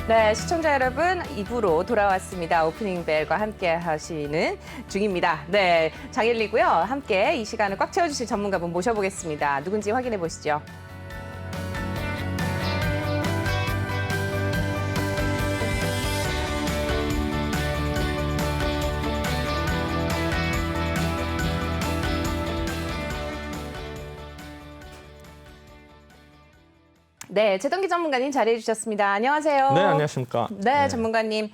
네, 시청자 여러분, 2부로 돌아왔습니다. 오프닝 벨과 함께 하시는 중입니다. 네, 장일리고요. 함께 이 시간을 꽉 채워주실 전문가분 모셔보겠습니다. 누군지 확인해 보시죠. 네, 최동기 전문가님 자리해 주셨습니다. 안녕하세요. 네, 안녕하십니까. 네, 전문가님.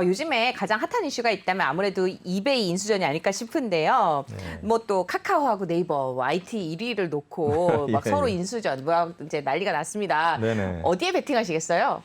요즘에 가장 핫한 이슈가 있다면 아무래도 이베이 인수전이 아닐까 싶은데요. 뭐 또 카카오하고 네이버, IT 1위를 놓고 막 예, 서로 예. 인수전, 뭐 이제 난리가 났습니다. 네네. 어디에 베팅하시겠어요?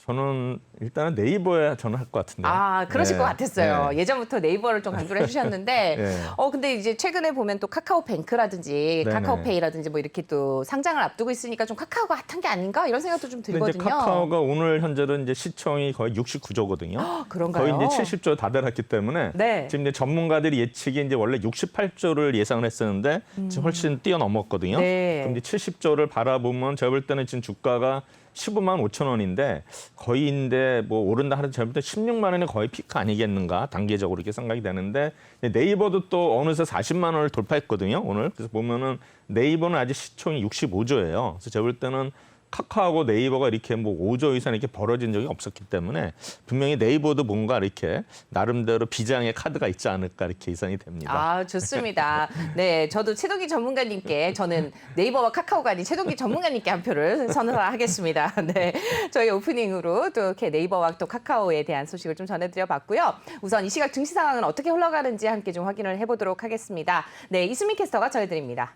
저는 일단은 네이버에 저는 할 것 같은데. 그러실 것 같았어요. 네. 예전부터 네이버를 좀 강조를 해주셨는데, 네. 근데 이제 최근에 보면 또 카카오뱅크라든지 네네. 카카오페이라든지 뭐 이렇게 또 상장을 앞두고 있으니까 좀 카카오가 핫한 게 아닌가 이런 생각도 좀 근데 이제 들거든요. 카카오가 오늘 현재로 이제 시총이 거의 69조거든요. 그런가요? 거의 이제 70조 다다랐기 때문에 네. 지금 이제 전문가들이 예측이 이제 원래 68조를 예상을 했었는데 지금 훨씬 뛰어넘었거든요. 네. 그럼 이제 70조를 바라보면 제가 볼 때는 지금 주가가 15만 5천 원인데 거의인데 뭐 오른다 하는 제가 볼 때 16만 원이 거의 피크 아니겠는가 단계적으로 이렇게 생각이 되는데 네이버도 또 어느새 40만 원을 돌파했거든요. 오늘 그래서 보면은 네이버는 아직 시총이 65조예요. 그래서 제가 볼 때는 카카오하고 네이버가 이렇게 뭐 5조 이상 이렇게 벌어진 적이 없었기 때문에 분명히 네이버도 뭔가 이렇게 나름대로 비장의 카드가 있지 않을까 이렇게 예상이 됩니다. 좋습니다. 네, 저도 최동기 전문가님께 저는 네이버와 카카오가 아닌 최동기 전문가님께 한 표를 선언하겠습니다. 네, 저희 오프닝으로 또 이렇게 네이버와 또 카카오에 대한 소식을 좀 전해드려봤고요. 우선 이 시각 증시 상황은 어떻게 흘러가는지 함께 좀 확인을 해보도록 하겠습니다. 네, 이수민 캐스터가 전해드립니다.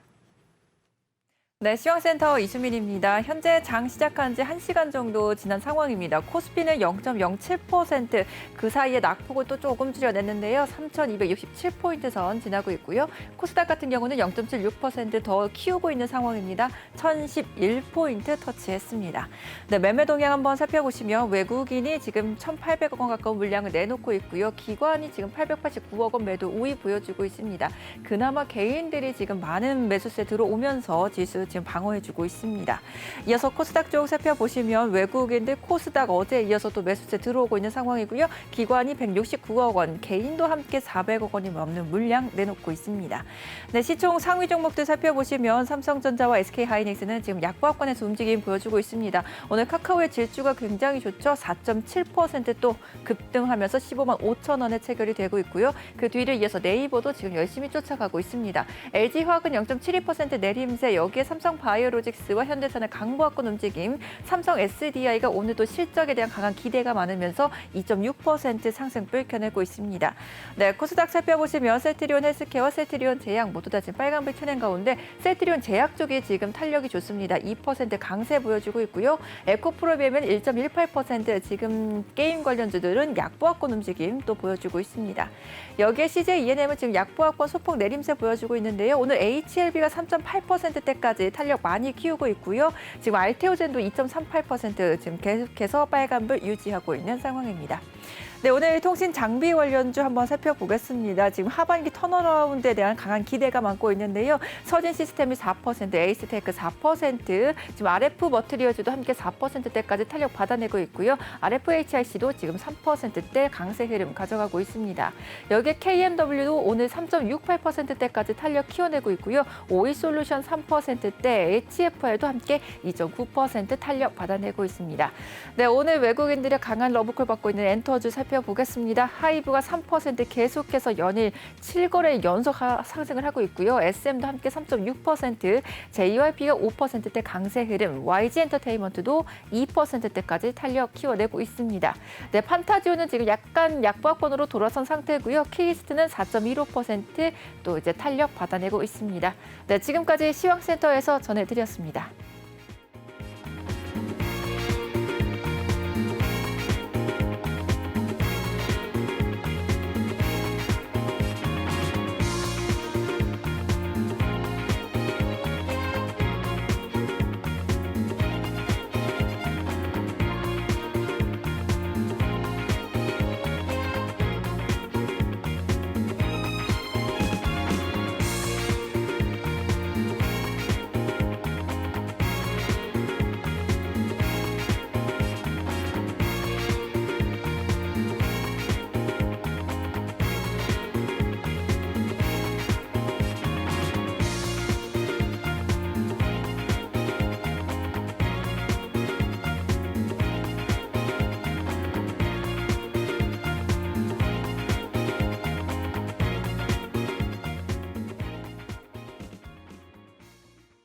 네, 시황센터 이수민입니다. 현재 장 시작한 지 1시간 정도 지난 상황입니다. 코스피는 0.07%, 그 사이에 낙폭을 또 조금 줄여냈는데요. 3,267포인트 선 지나고 있고요. 코스닥 같은 경우는 0.76%더 키우고 있는 상황입니다. 1,011포인트 터치했습니다. 네, 매매 동향 한번 살펴보시면 외국인이 지금 1,800억 원 가까운 물량을 내놓고 있고요. 기관이 지금 889억 원 매도 우위 보여주고 있습니다. 그나마 개인들이 지금 많은 매수세 들어오면서 지수 지금 방어해주고 있습니다. 이어서 코스닥 쪽 살펴보시면 외국인들 코스닥 어제 이어서 또 매수세 들어오고 있는 상황이고요. 기관이 169억 원, 개인도 함께 400억 원이 넘는 물량 내놓고 있습니다. 네, 시총 상위 종목들 살펴보시면 삼성전자와 SK하이닉스는 지금 약보합권에서 움직임 보여주고 있습니다. 오늘 카카오의 질주가 굉장히 좋죠. 4.7% 또 급등하면서 15만 5천 원에 체결이 되고 있고요. 그 뒤를 이어서 네이버도 지금 열심히 쫓아가고 있습니다. LG화학은 0.72% 내림세, 여기에 삼성바이오로직스와 현대차는 강보합권 움직임, 삼성 SDI가 오늘도 실적에 대한 강한 기대가 많으면서 2.6% 상승 켜내고 있습니다. 네, 코스닥 살펴보시면 셀트리온 헬스케어와 셀트리온 제약 모두 다 지금 빨간불 켜낸 가운데 셀트리온 제약 쪽이 지금 탄력이 좋습니다. 2% 강세 보여주고 있고요. 에코프로비엠은 1.18%, 지금 게임 관련주들은 약보합권 움직임 또 보여주고 있습니다. 여기에 CJ ENM은 지금 약보합권 소폭 내림세 보여주고 있는데요. 오늘 HLB가 3.8%대까지 탄력 많이 키우고 있고요. 지금 알테오젠도 2.38% 지금 계속해서 빨간불 유지하고 있는 상황입니다. 네, 오늘 통신 장비 관련주 한번 살펴보겠습니다. 지금 하반기 턴어라운드에 대한 강한 기대가 많고 있는데요. 서진 시스템이 4%, 에이스테크 4%, 지금 RF 머티리얼즈도 함께 4%대까지 탄력 받아내고 있고요. RFHIC도 지금 3%대 강세 흐름 가져가고 있습니다. 여기에 KMW도 오늘 3.68%대까지 탄력 키워내고 있고요. OE솔루션 3%대, HFR도 함께 2.9% 탄력 받아내고 있습니다. 네, 오늘 외국인들의 강한 러브콜 받고 있는 엔터주 살펴보겠습니다. 하이브가 3% 계속해서 연일 7거래 연속 상승을 하고 있고요. SM도 함께 3.6%, JYP가 5%대 강세 흐름, YG엔터테인먼트도 2%대까지 탄력 키워내고 있습니다. 네, 판타지오는 지금 약간 약보합권으로 돌아선 상태고요. 키이스트는 4.15% 또 이제 탄력 받아내고 있습니다. 네, 지금까지 시황센터에서 전해드렸습니다.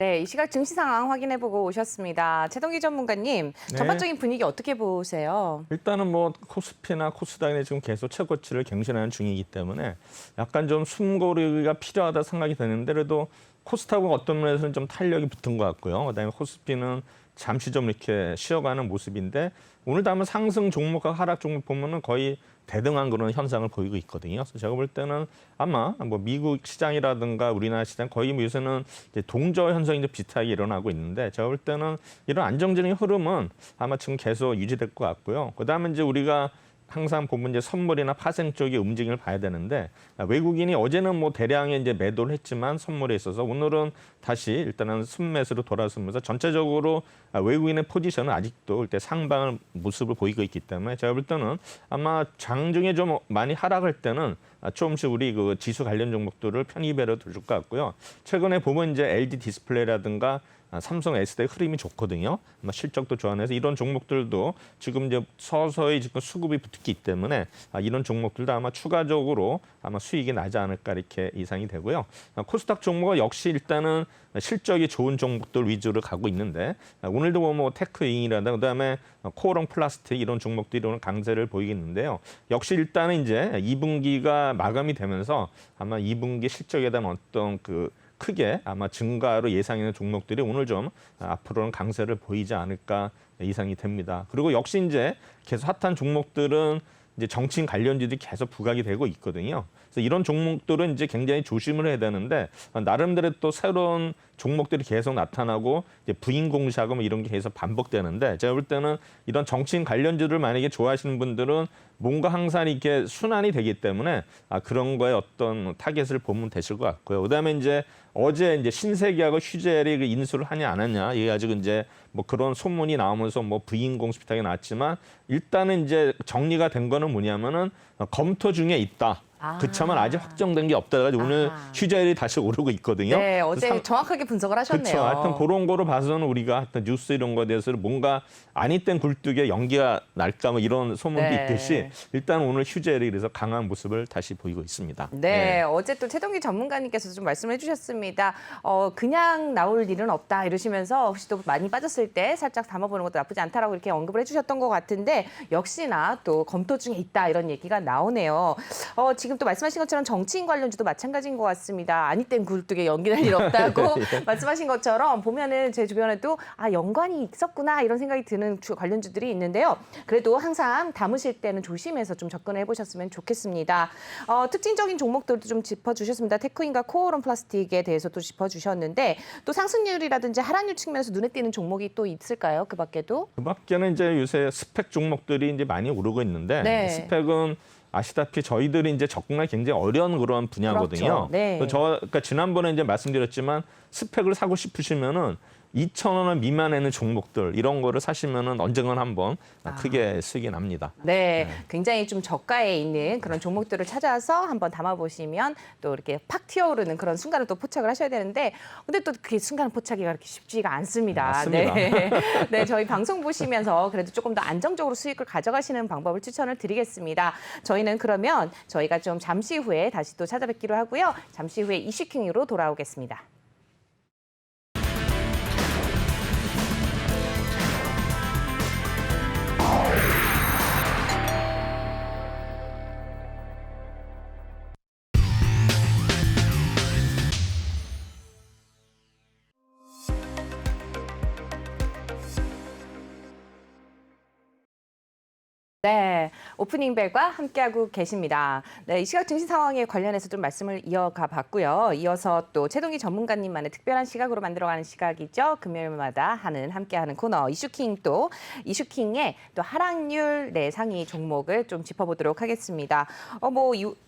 네, 이 시각 증시 상황 확인해보고 오셨습니다. 최동기 전문가님, 네. 전반적인 분위기 어떻게 보세요? 일단은 뭐 코스피나 코스닥이 지금 계속 최고치를 갱신하는 중이기 때문에 약간 좀 숨고르기가 필요하다 생각이 되는데 그래도 코스닥은 어떤 면에서는 좀 탄력이 붙은 것 같고요. 그다음에 코스피는 잠시 좀 이렇게 쉬어가는 모습인데 오늘도 한번 상승 종목과 하락 종목 보면은 거의 대등한 그런 현상을 보이고 있거든요. 그래서 제가 볼 때는 아마 뭐 미국 시장이라든가 우리나라 시장 거의 뭐 요새는 이제 동저 현상이 좀 비슷하게 일어나고 있는데 제가 볼 때는 이런 안정적인 흐름은 아마 지금 계속 유지될 것 같고요. 그다음에 이제 우리가 항상 보면 이제 선물이나 파생 쪽의 움직임을 봐야 되는데 외국인이 어제는 뭐 대량의 이제 매도를 했지만 선물에 있어서 오늘은 다시 일단은 순매수로 돌아서면서 전체적으로 외국인의 포지션은 아직도 이때 상방을 모습을 보이고 있기 때문에 제가 볼 때는 아마 장중에 좀 많이 하락할 때는 조금씩 우리 그 지수 관련 종목들을 편입해로 둘 것 같고요. 최근에 보면 이제 LG 디스플레이라든가 삼성 S대 흐름이 좋거든요. 실적도 좋아해서 이런 종목들도 지금 이제 서서히 지금 수급이 붙기 때문에 이런 종목들도 아마 추가적으로 아마 수익이 나지 않을까 이렇게 예상이 되고요. 코스닥 종목은 역시 일단은 실적이 좋은 종목들 위주로 가고 있는데 오늘도 뭐 테크잉이라든가 그다음에 코오롱 플라스틱 이런 종목들이 오늘 강세를 보이겠는데요. 역시 일단은 이제 2분기가 마감이 되면서 아마 2분기 실적에 대한 어떤 그 크게 아마 증가로 예상하는 종목들이 오늘 좀 앞으로는 강세를 보이지 않을까 예상이 됩니다. 그리고 역시 이제 계속 핫한 종목들은 이제 정치인 관련주들이 계속 부각이 되고 있거든요. 그래서 이런 종목들은 이제 굉장히 조심을 해야 되는데 나름대로 또 새로운 종목들이 계속 나타나고 이제 부인 공시하고 뭐 이런 게 계속 반복되는데 제가 볼 때는 이런 정치인 관련주를 만약에 좋아하시는 분들은 뭔가 항상 이렇게 순환이 되기 때문에 그런 거에 어떤 타겟을 보면 되실 것 같고요. 그다음에 이제 어제 이제 신세계하고 휴젤이 그 인수를 하냐 안 하냐 이게 아직 이제 뭐 그런 소문이 나오면서 뭐 부인 공시 비슷하게 나왔지만 일단은 이제 정리가 된 거는 뭐냐면은 검토 중에 있다. 그렇지만 아직 확정된 게 없다. 가지고 오늘 휴젤이 다시 오르고 있거든요. 네, 어제 정확하게 분석을 하셨네요. 그렇죠. 하여튼 그런 거로 봐서는 우리가 하여튼 뉴스 이런 거에 대해서 뭔가 아니땐 굴뚝에 연기가 날까 뭐 이런 소문도 네. 있듯이 일단 오늘 휴젤이 그래서 강한 모습을 다시 보이고 있습니다. 네, 어제 또 최동기 전문가님께서 좀 말씀을 해주셨습니다. 그냥 나올 일은 없다 이러시면서 혹시 또 많이 빠졌을 때 살짝 담아보는 것도 나쁘지 않다라고 이렇게 언급을 해주셨던 것 같은데 역시나 또 검토 중에 있다 이런 얘기가 나오네요. 지금 또 말씀하신 것처럼 정치인 관련주도 마찬가지인 것 같습니다. 아니땐 굴뚝에 연기 날 일 없다고 말씀하신 것처럼 보면은 제 주변에도 연관이 있었구나 이런 생각이 드는 관련주들이 있는데요. 그래도 항상 담으실 때는 조심해서 좀 접근을 해보셨으면 좋겠습니다. 특징적인 종목들도 좀 짚어주셨습니다. 테크인과 코오롱 플라스틱에 대해서도 짚어주셨는데 또 상승률이라든지 하락률 측면에서 눈에 띄는 종목이 또 있을까요? 그 밖에도? 그 밖에는 이제 요새 스펙 종목들이 이제 많이 오르고 있는데 네. 스펙은 아시다시피 저희들이 이제 접근하기 굉장히 어려운 그런 분야거든요. 그렇죠. 네. 그러니까 지난번에 이제 말씀드렸지만 스펙을 사고 싶으시면은 2,000원 미만에 있는 종목들 이런 거를 사시면은 언젠간 한번 크게 수익이 납니다. 네, 굉장히 좀 저가에 있는 그런 종목들을 찾아서 한번 담아보시면 또 이렇게 팍 튀어오르는 그런 순간을 또 포착을 하셔야 되는데 근데 또 그 순간 포착이가 그렇게 쉽지가 않습니다. 맞습니다. 네. 네, 저희 방송 보시면서 그래도 조금 더 안정적으로 수익을 가져가시는 방법을 추천을 드리겠습니다. 저희는 그러면 저희가 좀 잠시 후에 다시 또 찾아뵙기로 하고요. 잠시 후에 이슈킹으로 돌아오겠습니다. 네, 오프닝 벨과 함께하고 계십니다. 네, 이 시각 증시 상황에 관련해서 좀 말씀을 이어가 봤고요. 이어서 또 최동기 전문가님만의 특별한 시각으로 만들어가는 시각이죠. 금요일마다 함께하는 코너 이슈킹 또 이슈킹의 또 하락률 상위 종목을 좀 짚어보도록 하겠습니다.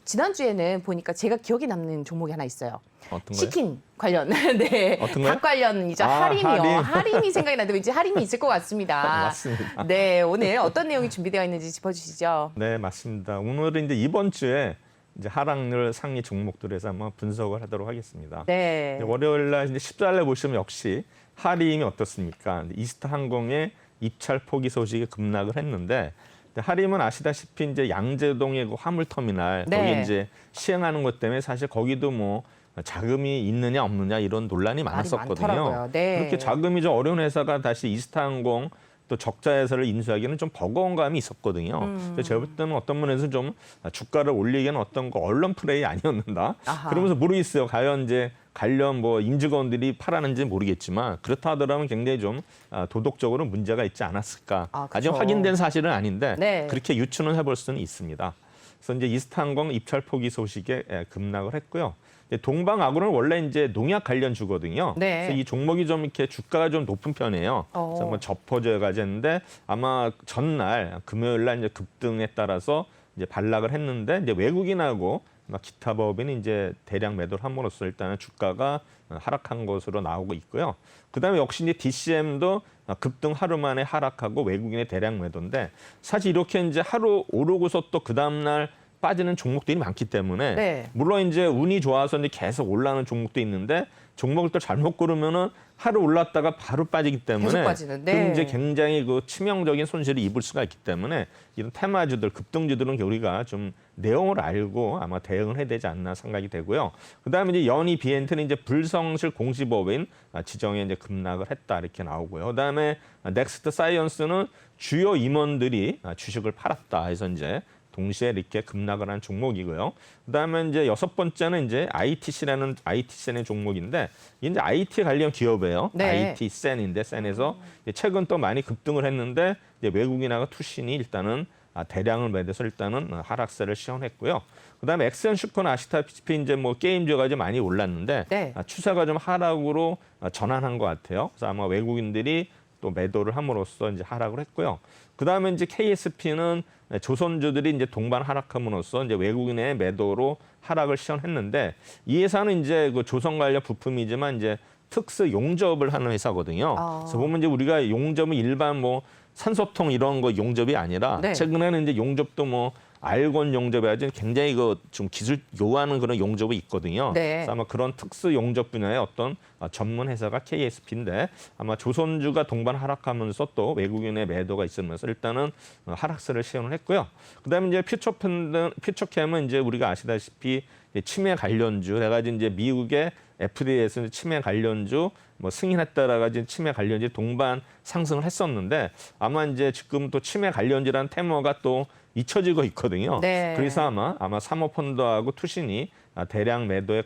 지난주에는 보니까 제가 기억에 남는 종목이 하나 있어요. 어떤 거요? 치킨 관련, 네, 어떤 거요? 닭 관련이죠. 할인이요. 할인이 생각이 나는데 왠지 할인이 있을 것 같습니다. 맞습니다. 네, 오늘 어떤 내용이 준비되어 있는지 짚어주시죠. 네, 맞습니다. 오늘은 이제 이번 주에 이제 하락률 상위 종목들에서 한번 분석을 하도록 하겠습니다. 네. 월요일 날 이제 14일에 보시면 역시 하림이 어떻습니까? 이스타 항공의 입찰 포기 소식이 급락을 했는데 하림은 아시다시피 이제 양재동의 그 화물터미널 네. 거기 이제 시행하는 것 때문에 사실 거기도 뭐 자금이 있느냐 없느냐 이런 논란이 많았었거든요. 많더라고요. 네. 그렇게 자금이 좀 어려운 회사가 다시 이스타항공 또 적자 회사를 인수하기는 좀 버거운 감이 있었거든요. 그래서 제가 볼 때는 어떤 면에서 좀 주가를 올리기에는 어떤 거 언론 플레이 아니었는가. 아하. 그러면서 모르겠어요. 과연 이제 관련 뭐 임직원들이 팔았는지 모르겠지만 그렇다 하더라면 굉장히 좀 도덕적으로 문제가 있지 않았을까. 아, 그쵸. 아직 확인된 사실은 아닌데 네. 그렇게 유추는 해볼 수는 있습니다. 그래서 이제 이스타항공 입찰 포기 소식에 급락을 했고요. 동방아그로는 원래 이제 농약 관련주거든요. 네. 그래서 이 종목이 좀 이렇게 주가가 좀 높은 편이에요. 그래서 뭐 접어져가지고 했는데 아마 전날 금요일 날 이제 급등에 따라서 이제 반락을 했는데 이제 외국인하고 기타 법인이 이제 대량 매도를 함으로써 일단은 주가가 하락한 것으로 나오고 있고요. 그다음에 역시 이제 DCM도 급등 하루 만에 하락하고 외국인의 대량 매도인데 사실 이렇게 이제 하루 오르고서 또 그 다음 날 빠지는 종목들이 많기 때문에 네. 물론 이제 운이 좋아서 이제 계속 올라가는 종목도 있는데 종목을 또 잘못 고르면은 하루 올랐다가 바로 빠지기 때문에 계속 빠지는, 네. 그럼 이제 굉장히 그 치명적인 손실을 입을 수가 있기 때문에 이런 테마주들 급등주들은 우리가 좀 내용을 알고 아마 대응을 해야 되지 않나 생각이 되고요. 그다음에 이제 연희 비엔트는 이제 불성실 공시법인 지정에 이제 급락을 했다 이렇게 나오고요. 그다음에 넥스트 사이언스는 주요 임원들이 주식을 팔았다 해서 이제 동시에 이렇게 급락을 한 종목이고요. 그다음에 이제 여섯 번째는 이제 ITC라는 IT센의 종목인데 이제 IT 관련 기업이에요. 네. IT센인데 센에서 최근 또 많이 급등을 했는데 이제 외국인하고 투신이 일단은 대량을 매도해서 일단은 하락세를 시현했고요. 그다음에 엑센슈커는 아시다시피 이제 뭐 게임주가 이제 많이 올랐는데 네. 추세가 좀 하락으로 전환한 것 같아요. 그래서 아마 외국인들이 또 매도를 함으로써 이제 하락을 했고요. 그다음에 이제 KSP는 조선주들이 이제 동반 하락함으로써 이제 외국인의 매도로 하락을 시현했는데 이 회사는 이제 그 조선 관련 부품이지만 이제 특수 용접을 하는 회사거든요. 그래서 보면 이제 우리가 용접은 일반 뭐 산소통 이런 거 용접이 아니라 네. 최근에는 이제 용접도 뭐 알곤 용접이 아주 굉장히 그 좀 기술 요하는 그런 용접이 있거든요. 네. 그래서 아마 그런 특수 용접 분야의 어떤 전문 회사가 KSP인데 아마 조선주가 동반 하락하면서 또 외국인의 매도가 있으면서 일단은 하락세를 시현을 했고요. 그다음에 이제 퓨처캠은 이제 우리가 아시다시피 치매 관련주 해가지고 이제 미국의 FDA에서 치매 관련주 뭐 승인했다라가 치매 관련주 동반 상승을 했었는데 아마 이제 지금 또 치매 관련주라는 테마가 또 잊혀지고 있거든요. 네. 그래서 아마 사모펀드하고 투신이 대량 매도에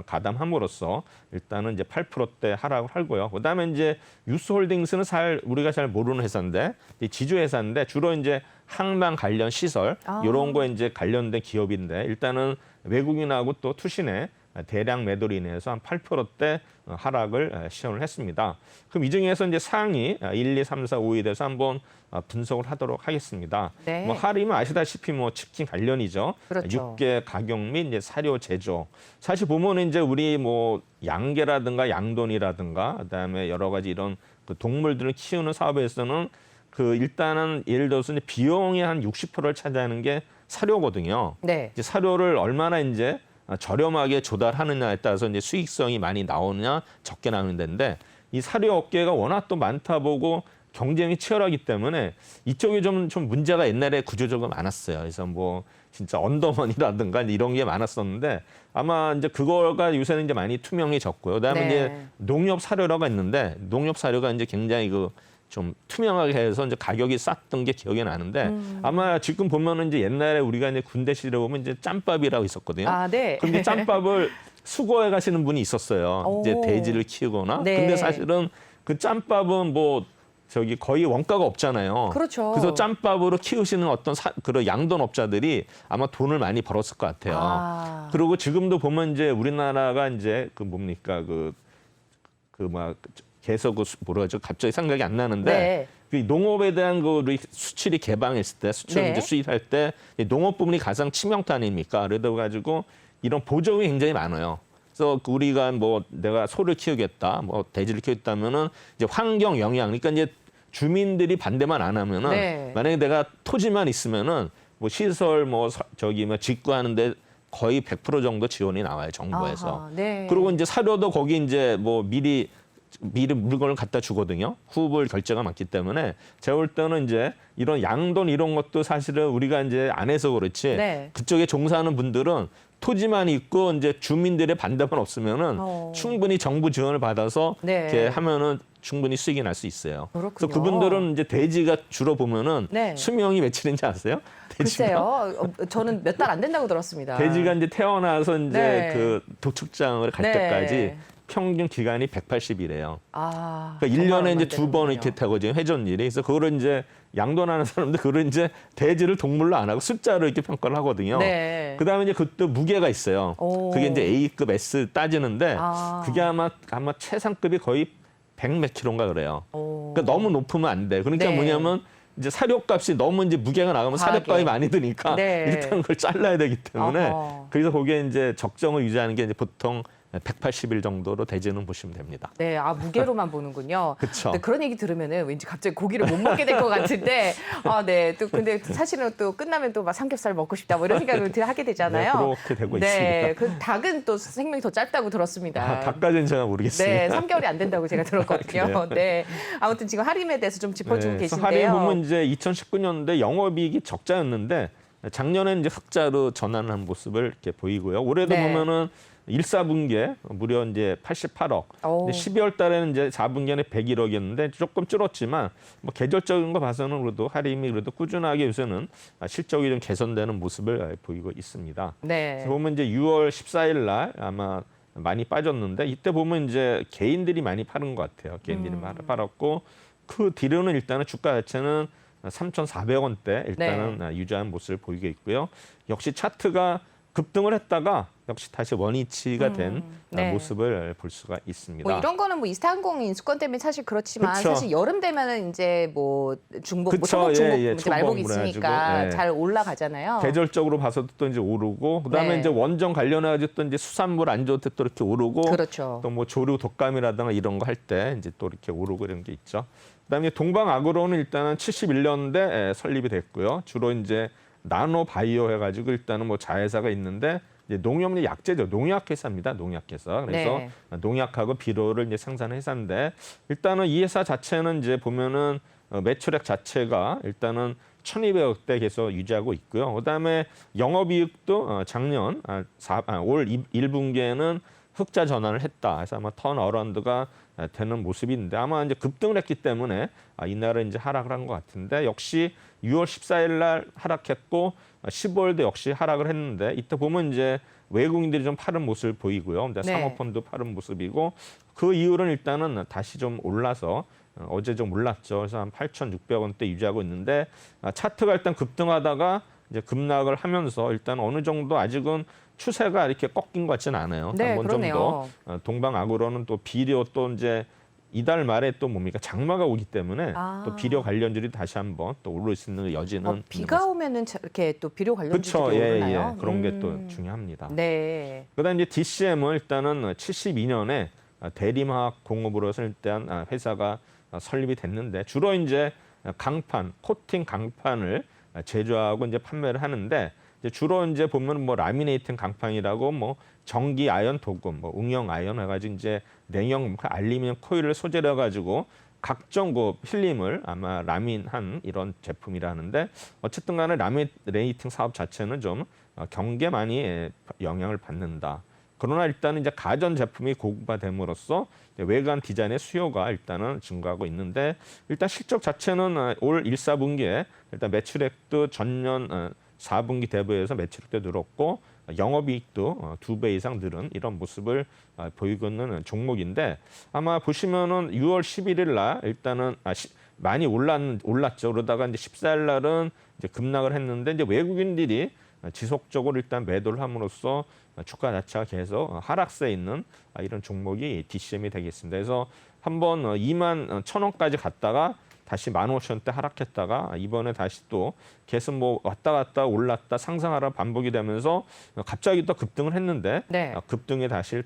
가담함으로써 일단은 이제 8%대 하락을 하고요. 그다음에 이제 유스홀딩스는 우리가 잘 모르는 회사인데 지주 회사인데 주로 이제 항만 관련 시설 이런 거에 이제 관련된 기업인데 일단은 외국인하고 또 투신의 대량 매도로 인해서 한 8%대 하락을 시현을 했습니다. 그럼 이 중에서 이제 상위 1, 2, 3, 4, 5위에 대해서 한번 분석을 하도록 하겠습니다. 네. 뭐 하림은 아시다시피 뭐 치킨 관련이죠. 그렇죠. 육계 가격 및 이제 사료 제조. 사실 보면은 이제 우리 뭐 양계라든가 양돈이라든가 그다음에 여러 가지 이런 그 동물들을 키우는 사업에서는 그 일단은 예를 들어서 이제 비용이 한 60%를 차지하는 게 사료거든요. 네. 이제 사료를 얼마나 이제 저렴하게 조달하느냐에 따라서 이제 수익성이 많이 나오느냐 적게 나오는 데인데 이 사료 업계가 워낙 또 많다 보고 경쟁이 치열하기 때문에 이쪽이 좀 문제가 옛날에 구조적으로 많았어요. 그래서 뭐 진짜 언더머니라든가 이런 게 많았었는데 아마 이제 그거가 요새는 이제 많이 투명해졌고요. 그다음에 네. 이제 농협 사료라고 있는데 농협 사료가 이제 굉장히 좀 투명하게 해서 이제 가격이 쌌던 게 기억이 나는데 아마 지금 보면은 이제 옛날에 우리가 이제 군대 시절에 보면 이제 짬밥이라고 있었거든요. 아, 네. 근데 짬밥을 수거해 가시는 분이 있었어요. 오. 이제 돼지를 키우거나. 네. 근데 사실은 그 짬밥은 뭐 거의 원가가 없잖아요. 그렇죠. 그래서 짬밥으로 키우시는 어떤 그런 양돈업자들이 아마 돈을 많이 벌었을 것 같아요. 그리고 지금도 보면 이제 우리나라가 이제 그 뭡니까 계속 뭐라 하죠? 갑자기 생각이 안 나는데 네. 그 농업에 대한 수출이 개방했을 때 수출 네. 이제 수입할 때 농업 부분이 가장 치명타 아닙니까? 그래서 가지고 이런 보조금이 굉장히 많아요. 그래서 우리가 뭐 내가 소를 키우겠다, 뭐 돼지를 키우겠다면은 이제 환경 영향, 그러니까 이제 주민들이 반대만 안 하면은 네. 만약에 내가 토지만 있으면은 뭐 시설 뭐 직구하는데 거의 100% 정도 지원이 나와요 정부에서. 아하, 네. 그리고 이제 사료도 거기 이제 뭐 미리 미리 물건을 갖다 주거든요. 후불 결제가 많기 때문에 제가 볼 때는 이제 이런 양돈 이런 것도 사실은 우리가 이제 안 해서 그렇지 네. 그쪽에 종사하는 분들은 토지만 있고 이제 주민들의 반대만 없으면은 충분히 정부 지원을 받아서 네. 이렇게 하면은 충분히 수익이 날 수 있어요. 그렇군요. 그래서 그분들은 이제 대지가 주로 보면은 네. 수명이 며칠인지 아세요? 글쎄요. 저는 몇 달 안 된다고 들었습니다. 대지가 이제 태어나서 이제 네. 그 도축장을 갈 네. 때까지 평균 기간이 180일이에요. 아, 그러니까 정말 1년에 이제 얼마 두 번 되는군요. 이렇게 타거든요. 회전일이. 그래서 그거를 이제 양돈하는 사람들 그걸 이제 대지를 동물로 안 하고 숫자로 이렇게 평가를 하거든요. 네. 그다음에 이제 그것도 무게가 있어요. 오. 그게 이제 A급 S 따지는데 아. 그게 아마 최상급이 거의 100 몇 킬로인가 그래요. 오. 그러니까 너무 높으면 안 돼. 그러니까 네. 뭐냐면 이제 사료값이 너무 이제 무게가 나가면 과하게. 사료값이 많이 드니까 네. 일단 그걸 잘라야 되기 때문에 어허. 그래서 거기에 이제 적정을 유지하는 게 이제 보통 180일 정도로 대지는 보시면 됩니다. 네, 무게로만 보는군요. 그쵸. 네, 그런 얘기 들으면은 왠지 갑자기 고기를 못 먹게 될 것 같은데, 네, 또 근데 사실은 또 끝나면 또 막 삼겹살 먹고 싶다 뭐 이런 생각을 하게 되잖아요. 네, 그렇게 되고 네, 있습니다. 그 닭은 또 생명이 더 짧다고 들었습니다. 닭까지는 제가 모르겠습니다. 네, 3개월이 안 된다고 제가 들었거든요. 그래요? 네, 아무튼 지금 할인에 대해서 좀 짚어주고 그래서 계신데요. 할인 보면 이제 2019년도에 영업이익이 적자였는데 작년에는 이제 흑자로 전환한 모습을 이렇게 보이고요. 올해도 네. 보면은 1, 4분기에 무려 이제 88억. 오. 근데 12월 달에는 이제 4분기에는 101억이었는데 조금 줄었지만 뭐 계절적인 거 봐서는 그래도 할인이 그래도 꾸준하게 요새는 실적이 좀 개선되는 모습을 보이고 있습니다. 네. 그래서 보면 이제 6월 14일 날 아마 많이 빠졌는데 이때 보면 이제 개인들이 많이 파는 것 같아요. 개인들이 많이 팔았고 그 뒤로는 일단은 주가 자체는 3,400원대 일단은 유지한 모습을 보이고 있고요. 역시 차트가 급등을 했다가 역시 다시 원위치가 된 네. 모습을 볼 수가 있습니다. 뭐 이런 거는 뭐 이스타항공 인수권 때문에 사실 그렇지만 그쵸. 사실 여름 되면은 이제 뭐 중복, 뭐 그쵸. 초복, 중복, 예, 이제 말복이 초복 있으니까 그래가지고, 예. 잘 올라가잖아요. 계절적으로 봐서도 또 이제 오르고 그다음에 네. 이제 원전 관련해가지고 또 이제 수산물 안 좋을 때 또 이렇게 오르고 그렇죠. 또 뭐 조류 독감이라든가 이런 거 할 때 이제 또 이렇게 오르고 이런 게 있죠. 그다음에 동방아그로는 일단은 71년대 설립이 됐고요. 주로 이제 나노 바이오 해가지고 일단은 뭐 자회사가 있는데 이제 농협 약재죠. 농약회사입니다. 농약회사. 그래서 네. 농약하고 비료를 이제 생산하는 회사인데 일단은 이 회사 자체는 이제 보면은 매출액 자체가 일단은 1,200억대 계속 유지하고 있고요. 그다음에 영업이익도 작년 올 1분기에는 흑자 전환을 했다. 그래서 아마 턴어라운드가 되는 모습인데 아마 이제 급등을 했기 때문에 이날은 이제 하락을 한 것 같은데 역시 6월 14일 날 하락했고 15일도 역시 하락을 했는데 이때 보면 이제 외국인들이 좀 파는 모습을 보이고요. 이제 네. 사모펀드 파는 모습이고 그 이후로는 일단은 다시 좀 올라서 어제 좀 올랐죠. 그래서 한 8,600원대 유지하고 있는데 차트가 일단 급등하다가 이제 급락을 하면서 일단 어느 정도 아직은 추세가 이렇게 꺾인 것 같지는 않아요. 네, 한번 좀 그러네요. 더 동방아그로는 또 비료 또 이제 이달 말에 또 뭡니까 장마가 오기 때문에 또 비료 관련주들이 다시 한번 또 오를 수 있는 여지는 비가 오면은 이렇게 또 비료 관련주들이 그렇죠. 오르나요? 그런 게 또 중요합니다. 네. 그다음 이제 DCM은 일단은 72년에 대림화학 공업으로서 일단 회사가 설립이 됐는데 주로 이제 강판, 코팅 강판을 제조하고 이제 판매를 하는데 이제 주로 이제 보면 뭐 라미네이팅 강판이라고 뭐 전기 아연 도금, 뭐 응용 아연 해가지고 이제 냉형 알루미늄 코일을 소재로 해가지고 각종 그 필름을 아마 라민한 이런 제품이라는데 어쨌든 간에 라미네이팅 사업 자체는 좀 경기에 많이 영향을 받는다. 그러나 일단은 이제 가전 제품이 고급화됨으로써 외관 디자인의 수요가 일단은 증가하고 있는데 일단 실적 자체는 올 1, 4분기에 일단 매출액도 전년 4분기 대비해서 매출액도 늘었고 영업이익도 2배 이상 늘은 이런 모습을 보이고 있는 종목인데 아마 보시면은 6월 11일 날 일단은 많이 올랐죠. 그러다가 이제 14일 날은 이제 급락을 했는데 이제 외국인들이 지속적으로 일단 매도를 함으로써 주가 자체가 계속 하락세에 있는 이런 종목이 DCM이 되겠습니다. 그래서 한번 2만 1,000원까지 갔다가 다시 15,000원대 하락했다가 이번에 다시 또 계속 뭐 왔다 갔다 올랐다 상승하라 반복이 되면서 갑자기 또 급등을 했는데 네. 급등에 다시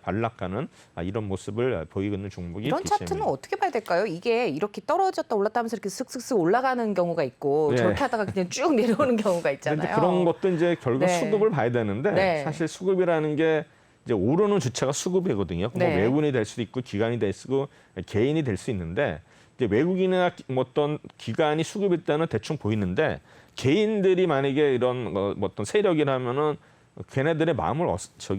반락하는 이런 모습을 보이고 있는 종목이 이런 DCM 입니다. 차트는 어떻게 봐야 될까요? 이게 이렇게 떨어졌다 올랐다 하면서 이렇게 슥슥슥 올라가는 경우가 있고 네. 저렇게 하다가 그냥 쭉 내려오는 경우가 근데 있잖아요. 그런 것도 이제 결국 네. 수급을 봐야 되는데 네. 사실 수급이라는 게 이제 오르는 주체가 수급이거든요. 뭐 네. 외국인이 될 수도 있고 기관이 될 수도 있고 개인이 될 수 있는데 이제 외국인이나 뭐 어떤 기관이 수급일 때는 대충 보이는데 개인들이 만약에 이런 뭐 어떤 세력이라면은 걔네들의 마음을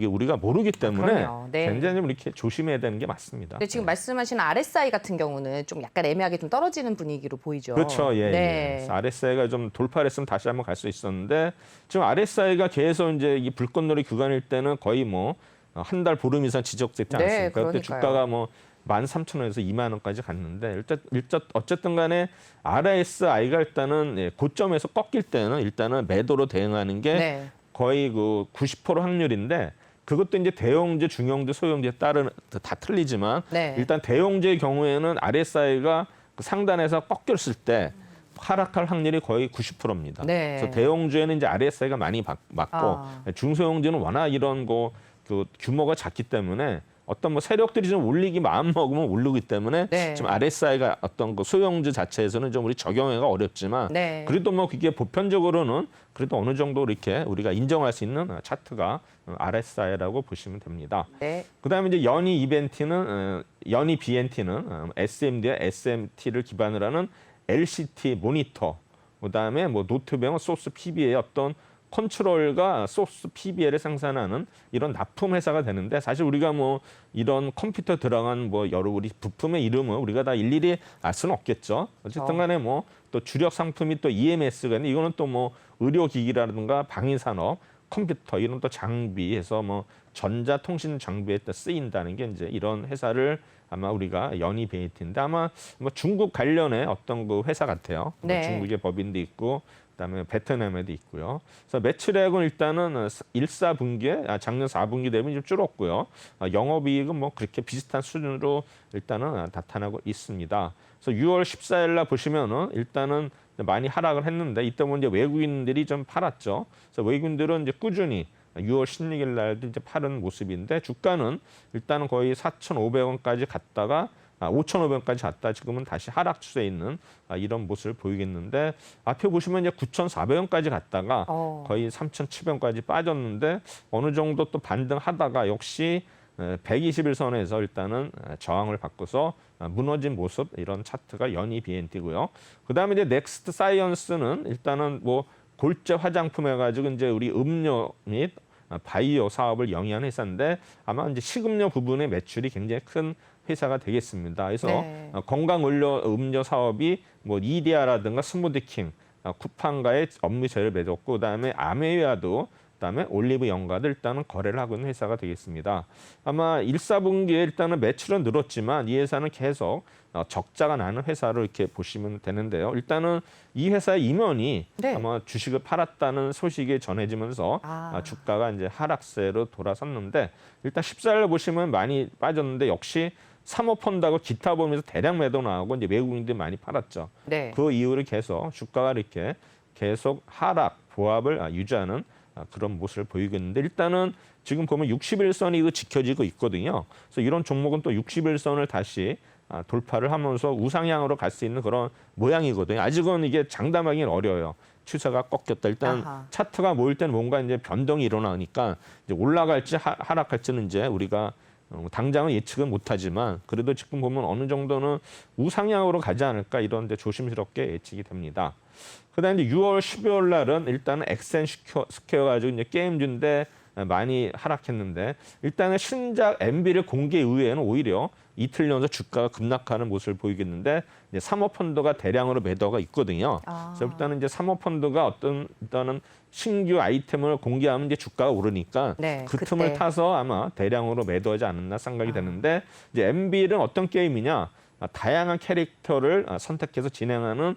우리가 모르기 때문에 그럼요. 네. 굉장히 좀 이렇게 조심해야 되는 게 맞습니다. 근데 지금 말씀하신 RSI 같은 경우는 좀 약간 애매하게 좀 떨어지는 분위기로 보이죠. 그렇죠. 예. 네. 예. 그래서 RSI가 좀 돌파를 했으면 다시 한번 갈 수 있었는데 지금 RSI가 계속 이제 이 불꽃놀이 구간일 때는 거의 뭐 한 달 보름 이상 지속됐지 네, 않습니까? 그때 그러니까요. 주가가 뭐 13,000원에서 2만 원까지 갔는데 일단 어쨌든 간에 RSI가 일단은 고점에서 꺾일 때는 일단은 매도로 대응하는 게 네. 거의 그 90% 확률인데 그것도 이제 대형주, 중형주, 소형주에 따른 다 틀리지만 네. 일단 대형주의 경우에는 RSI가 그 상단에서 꺾였을 때 하락할 확률이 거의 90%입니다. 네. 그래서 대형주에는 이제 RSI가 많이 맞고 중소형주는 워낙 이런 그 규모가 작기 때문에 어떤 뭐 세력들이 좀 올리기 마음 먹으면 오르기 때문에 네. 지금 RSI가 어떤 그 소형주 자체에서는 좀 우리 적용하기가 어렵지만 네. 그래도 뭐 그게 보편적으로는 그래도 어느 정도 이렇게 우리가 인정할 수 있는 차트가 RSI라고 보시면 됩니다. 네. 그다음에 이제 연이 BNT는 SMD와 SMT를 기반으로 하는 LCT 모니터, 그다음에 뭐 노트병 소스 PB의 어떤 컨트롤과 소스 PBL을 생산하는 이런 납품 회사가 되는데 사실 우리가 뭐 이런 컴퓨터 들어간 뭐 여러 우리 부품의 이름은 우리가 다 일일이 알 수는 없겠죠. 어쨌든 간에 뭐 또 주력 상품이 또 EMS가 있는데 이거는 또 뭐 의료기기라든가 방위산업, 컴퓨터 이런 또 장비에서 뭐 전자통신 장비에 또 쓰인다는 게 이제 이런 회사를 아마 우리가 연이 BNT인데 아마 뭐 중국 관련의 어떤 그 회사 같아요. 뭐 네. 중국의 법인도 있고 그다음에 베트남에도 있고요. 그래서 매출액은 일단은 1사분기에 작년 4분기 대비 좀 줄었고요. 영업이익은 뭐 그렇게 비슷한 수준으로 일단은 나타나고 있습니다. 그래서 6월 14일 날 보시면은 일단은 많이 하락을 했는데 이때 보면 이제 외국인들이 좀 팔았죠. 그래서 외국인들은 이제 꾸준히 6월 16일 날도 이제 파는 모습인데 주가는 일단은 거의 4,500원까지 갔다가 5,500원까지 갔다 지금은 다시 하락 추세에 있는 이런 모습을 보이겠는데 앞에 보시면 이제 9,400원까지 갔다가 거의 3,700원까지 빠졌는데 어느 정도 또 반등하다가 역시 121선에서 일단은 저항을 받고서 무너진 모습 이런 차트가 연이 BNT고요. 그다음에 이제 넥스트 사이언스는 일단은 뭐 골재 화장품 해가지고 이제 우리 음료 및 바이오 사업을 영위한 회사인데 아마 이제 식음료 부분의 매출이 굉장히 큰 회사가 되겠습니다. 그래서 네. 건강 음료 사업이 뭐 이디야라든가 스무디킹, 쿠팡과의 업무 제휴를 맺었고 그다음에 아메이와도 그다음에 올리브 영과도 일단은 거래를 하고 있는 회사가 되겠습니다. 아마 1사분기에 일단은 매출은 늘었지만 이 회사는 계속 적자가 나는 회사로 이렇게 보시면 되는데요. 일단은 이 회사의 임원이 네. 아마 주식을 팔았다는 소식이 전해지면서 주가가 이제 하락세로 돌아섰는데 일단 14일 보시면 많이 빠졌는데 역시 사모펀드하고 기타 보면서 대량 매도 나오고 이제 외국인들이 많이 팔았죠. 네. 그 이후로 계속 주가가 이렇게 계속 하락 보합을 유지하는 그런 모습을 보이고 있는데 일단은 지금 보면 61선이 지켜지고 있거든요. 그래서 이런 종목은 또 61선을 다시 돌파를 하면서 우상향으로 갈 수 있는 그런 모양이거든요. 아직은 이게 장담하기는 어려워요. 추세가 꺾였다. 일단 차트가 모일 때는 뭔가 이제 변동이 일어나니까 이제 올라갈지 하락할지는 이제 우리가 당장은 예측은 못하지만 그래도 지금 보면 어느 정도는 우상향으로 가지 않을까 이런 데 조심스럽게 예측이 됩니다. 그다음에 이제 6월 12월 날은 일단은 엑센스퀘어 가지고 이제 게임주인데 많이 하락했는데 일단은 신작 MB를 공개 이후에는 오히려 이틀 연속 주가가 급락하는 모습을 보이겠는데 이제 사모펀드가 대량으로 매도가 있거든요. 그래서 일단은 이제 사모펀드가 일단은 신규 아이템을 공개하면 이제 주가가 오르니까 네, 그 그때. 틈을 타서 아마 대량으로 매도하지 않았나 생각이 되는데 이제 MB는 어떤 게임이냐? 다양한 캐릭터를 선택해서 진행하는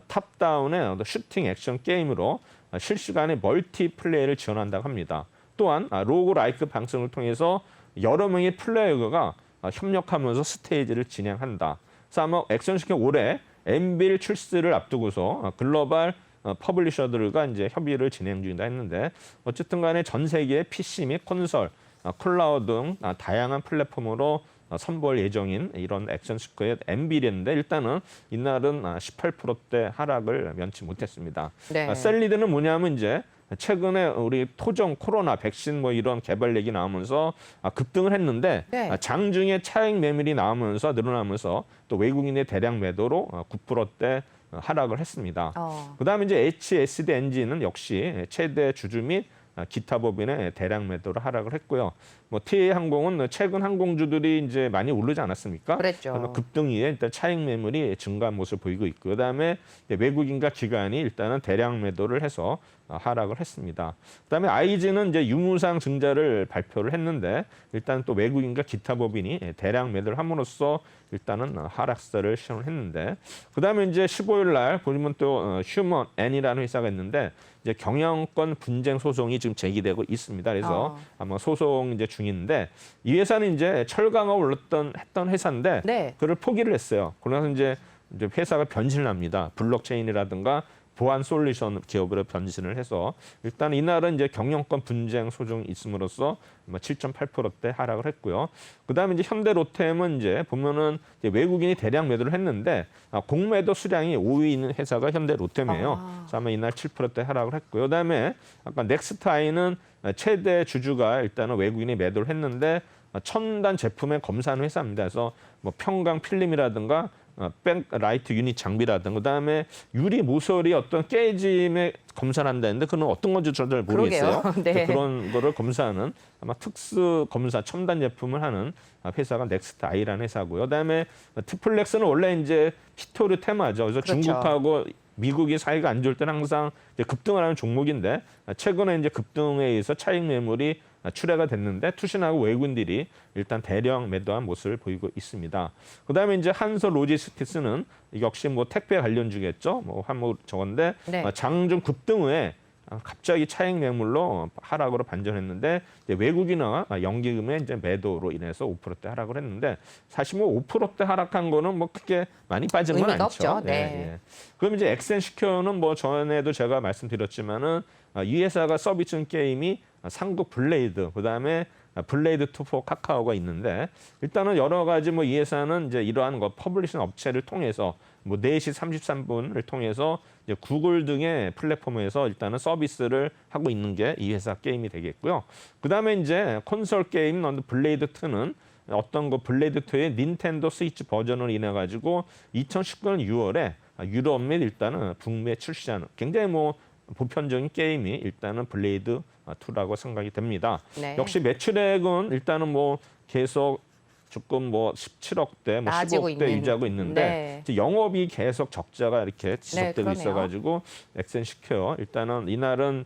탑다운의 슈팅 액션 게임으로 실시간에 멀티플레이를 지원한다고 합니다. 또한 로그라이크 방송을 통해서 여러 명의 플레이어가 협력하면서 스테이지를 진행한다. 그래서 아마 액션스퀘어 올해 MB를 출시를 앞두고서 글로벌 퍼블리셔들과 이제 협의를 진행 중이다 했는데 어쨌든 간에 전 세계의 PC 및 콘솔, 클라우드 등 다양한 플랫폼으로 선보일 예정인 이런 액션스퀘어 MB인데 일단은 이날은 18%대 하락을 면치 못했습니다. 네. 셀리드는 뭐냐면 이제 최근에 우리 토종 코로나 백신 뭐 이런 개발 얘기 나오면서 급등을 했는데 네. 장중에 차익 매물이 나오면서 늘어나면서 또 외국인의 대량 매도로 9%대 하락을 했습니다. 그다음에 이제 HSD 엔진은 역시 최대 주주 및 기타 법인의 대량 매도로 하락을 했고요. 뭐 TA항공은 최근 항공주들이 이제 많이 오르지 않았습니까? 그랬죠. 급등 이후에 일단 차익 매물이 증가한 모습을 보이고 있고, 그다음에 외국인과 기관이 일단은 대량 매도를 해서 하락을 했습니다. 그다음에 IG는 이제 유무상 증자를 발표를 했는데 일단 또 외국인과 기타 법인이 대량 매도를 함으로써 일단은 하락세를 시현을 했는데, 그다음에 이제 15일 날 보면 또 휴먼 N이라는 회사가 있는데 이제 경영권 분쟁 소송이 지금 제기되고 있습니다. 그래서 아마 소송 이제 중인데, 이 회사는 이제 철강을 했던 회사인데 네. 그를 포기를 했어요. 그러면서 이제 회사가 변신을 합니다. 블록체인이라든가 보안 솔루션 기업으로 변신을 해서 일단 이날은 이제 경영권 분쟁 소송이 있음으로써 7.8%대 하락을 했고요. 그다음에 이제 현대로템은 이제 보면은 이제 외국인이 대량 매도를 했는데 공매도 수량이 5위 있는 회사가 현대로템이에요. 그래서 아마 이날 7%대 하락을 했고요. 그다음에 아까 넥스트아이는 최대 주주가 일단은 외국인이 매도를 했는데 첨단 제품에 검사하는 회사입니다. 그래서 뭐 평강 필름이라든가 백라이트 유닛 장비라든가 그다음에 유리 모서리 어떤 깨짐에 검사를 한다는데 그건 어떤 건지 저도 잘 모르겠어요. 네. 그런 거를 검사하는 아마 특수 검사 첨단 제품을 하는 회사가 넥스트 아이라는 회사고요. 그다음에 트플렉스는 원래 이제 피토르 테마죠. 그래서 그렇죠. 중국하고 미국이 사이가 안 좋을 때는 항상 이제 급등을 하는 종목인데 최근에 이제 급등에 의해서 차익 매물이 출회가 됐는데 투신하고 외국인들이 일단 대량 매도한 모습을 보이고 있습니다. 그다음에 이제 한서 로지스틱스는 역시 뭐 택배 관련주겠죠. 뭐 한모 저건데 네. 장중 급등 후에 갑자기 차익 매물로 하락으로 반전했는데 이제 외국인과 연기금의 이제 매도로 인해서 5%대 하락을 했는데 사실 뭐 5%대 하락한 거는 뭐 크게 많이 빠진 건 의미가 아니죠. 없죠. 네. 예. 그럼 이제 엑센시큐어는 뭐 전에도 제가 말씀드렸지만은 이 회사가 서비스 게임이 상국 블레이드, 그다음에 블레이드 2 카카오가 있는데 일단은 여러 가지 뭐 이 회사는 이제 이러한 거 퍼블리싱 업체를 통해서 뭐 4시 33분을 통해서 이제 구글 등의 플랫폼에서 일단은 서비스를 하고 있는 게 이 회사 게임이 되겠고요. 그다음에 이제 콘솔 게임 블레이드 2는 어떤 거 블레이드 2의 닌텐도 스위치 버전을 인해 가지고 2019년 6월에 유럽 및 일단은 북미에 출시하는 굉장히 뭐 보편적인 게임이 일단은 블레이드 2라고 생각이 됩니다. 네. 역시 매출액은 일단은 뭐 계속 조금 뭐 17억대, 뭐 나아지고 15억대 있는. 유지하고 있는데 네. 이제 영업이 계속 적자가 이렇게 지속되고 그러네요. 있어가지고 엑센시큐어 일단은 이날은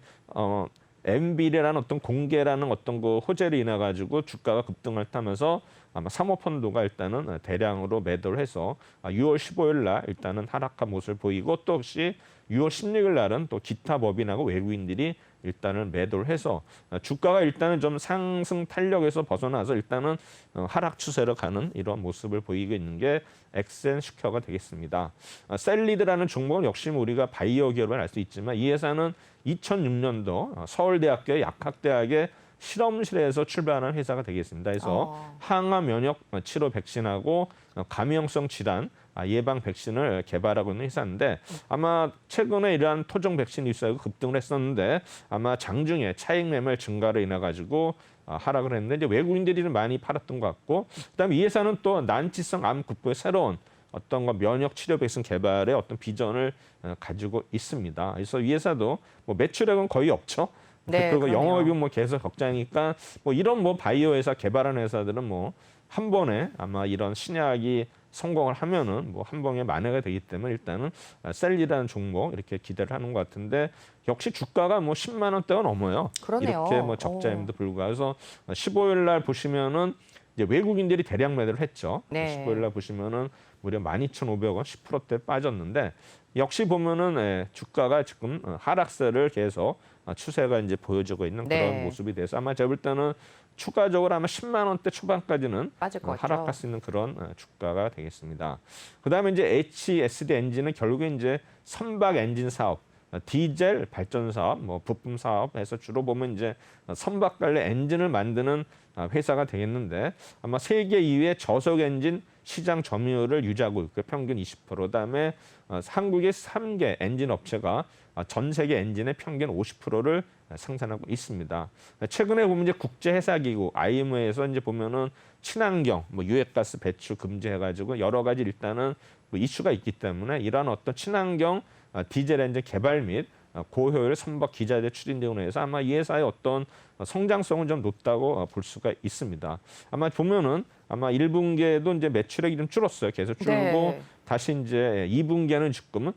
MB라는 어떤 공개라는 어떤 그 호재를 인해 가지고 주가가 급등을 타면서 아마 사모펀드가 일단은 대량으로 매도를 해서 6월 15일 날 일단은 하락한 모습을 보이고 또 역시 6월 16일 날은 또 기타 법인하고 외국인들이 일단은 매도를 해서 주가가 일단은 좀 상승 탄력에서 벗어나서 일단은 하락 추세로 가는 이런 모습을 보이고 있는 게 엑센시큐어가 되겠습니다. 셀리드라는 종목은 역시 우리가 바이오 기업을 알 수 있지만 이 회사는 2006년도 서울대학교의 약학대학의 실험실에서 출발하는 회사가 되겠습니다. 그래서 항암 면역 치료 백신하고 감염성 질환 예방 백신을 개발하고 있는 회사인데 아마 최근에 이러한 토종 백신 입사가 급등을 했었는데 아마 장중에 차익 매물 증가로 인해 가지고 하락을 했는데 이제 외국인들이 좀 많이 팔았던 것 같고 그다음에 이 회사는 또 난치성 암 극복의 새로운 어떤 거 면역 치료 백신 개발의 어떤 비전을 가지고 있습니다. 그래서 이 회사도 뭐 매출액은 거의 없죠. 네, 그리고 그러네요. 영업이 뭐 계속 적자니까 뭐 이런 뭐 바이오 회사 개발하는 회사들은 뭐 한 번에 아마 이런 신약이 성공을 하면은 뭐 한 번에 만회가 되기 때문에 일단은 셀리라는 종목 이렇게 기대를 하는 것 같은데 역시 주가가 뭐 10만 원대가 넘어요. 그러네요. 이렇게 뭐 적자임에도 불구하고 그래서 15일 날 보시면은 이제 외국인들이 대량 매도를 했죠. 네. 15일 날 보시면은 무려 12,500원 10%대 빠졌는데 역시 보면은 주가가 지금 하락세를 계속 추세가 이제 보여지고 있는 네. 그런 모습이 돼서 아마 제가 볼 때는 추가적으로 아마 10만 원대 초반까지는 빠질 것 같죠. 하락할 수 있는 그런 주가가 되겠습니다. 그다음에 이제 HSD 엔진은 결국에 이제 선박 엔진 사업, 디젤 발전 사업, 뭐 부품 사업에서 주로 보면 이제 선박 관련 엔진을 만드는 회사가 되겠는데 아마 세계 2위의 저속 엔진 시장 점유율을 유지하고 있고 평균 20%. 그다음에 한국의 3개 엔진 업체가 전 세계 엔진의 평균 50%를 생산하고 있습니다. 최근에 보면 이제 국제회사기구 IMO에서 이제 보면은 친환경, 뭐 유해가스 배출 금지해가지고 여러 가지 일단은 뭐 이슈가 있기 때문에 이러한 어떤 친환경 디젤 엔진 개발 및 고효율 선박 기자재 추진 등으로 해서 아마 이 회사의 어떤 성장성은 좀 높다고 볼 수가 있습니다. 아마 보면은 아마 1분기에도 이제 매출액이 좀 줄었어요. 계속 줄고 네. 다시 이제 2분기에는 지금은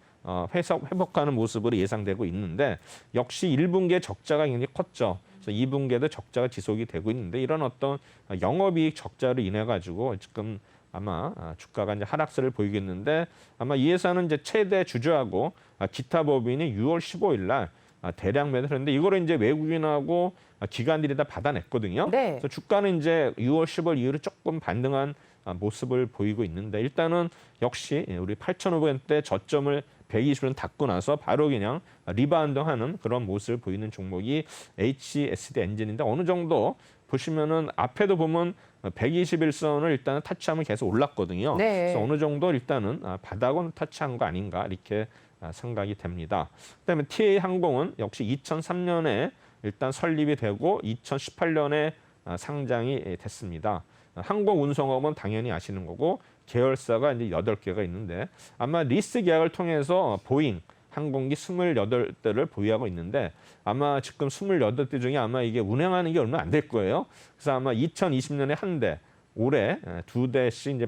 회복하는 모습으로 예상되고 있는데 역시 1분기에 적자가 굉장히 컸죠. 그래서 2분기에도 적자가 지속이 되고 있는데 이런 어떤 영업이익 적자로 인해 가지고 지금 아마 주가가 이제 하락세를 보이겠는데 아마 이 회사는 이제 최대 주주하고 기타 법인이 6월 15일 날 대량 매도를 했는데 이거를 이제 외국인하고 기관들이 다 받아냈거든요. 네. 그래서 주가는 이제 6월 10일 이후로 조금 반등한 모습을 보이고 있는데 일단은 역시 우리 8,500원대 저점을 120원 닫고 나서 바로 그냥 리바운드하는 그런 모습을 보이는 종목이 HSD 엔진인데 어느 정도 보시면은 앞에도 보면 121선을 일단은 타치하면 계속 올랐거든요. 네. 그래서 어느 정도 일단은 바닥은 타치한 거 아닌가 이렇게 생각이 됩니다. 그다음에 TA 항공은 역시 2003년에 일단 설립이 되고 2018년에 상장이 됐습니다. 항공운송업은 당연히 아시는 거고 계열사가 이제 8개가 있는데 아마 리스 계약을 통해서 보잉 항공기 28대를 보유하고 있는데 아마 지금 28대 중에 아마 이게 운행하는 게 얼마 안 될 거예요. 그래서 아마 2020년에 한 대, 올해 2대씩 이제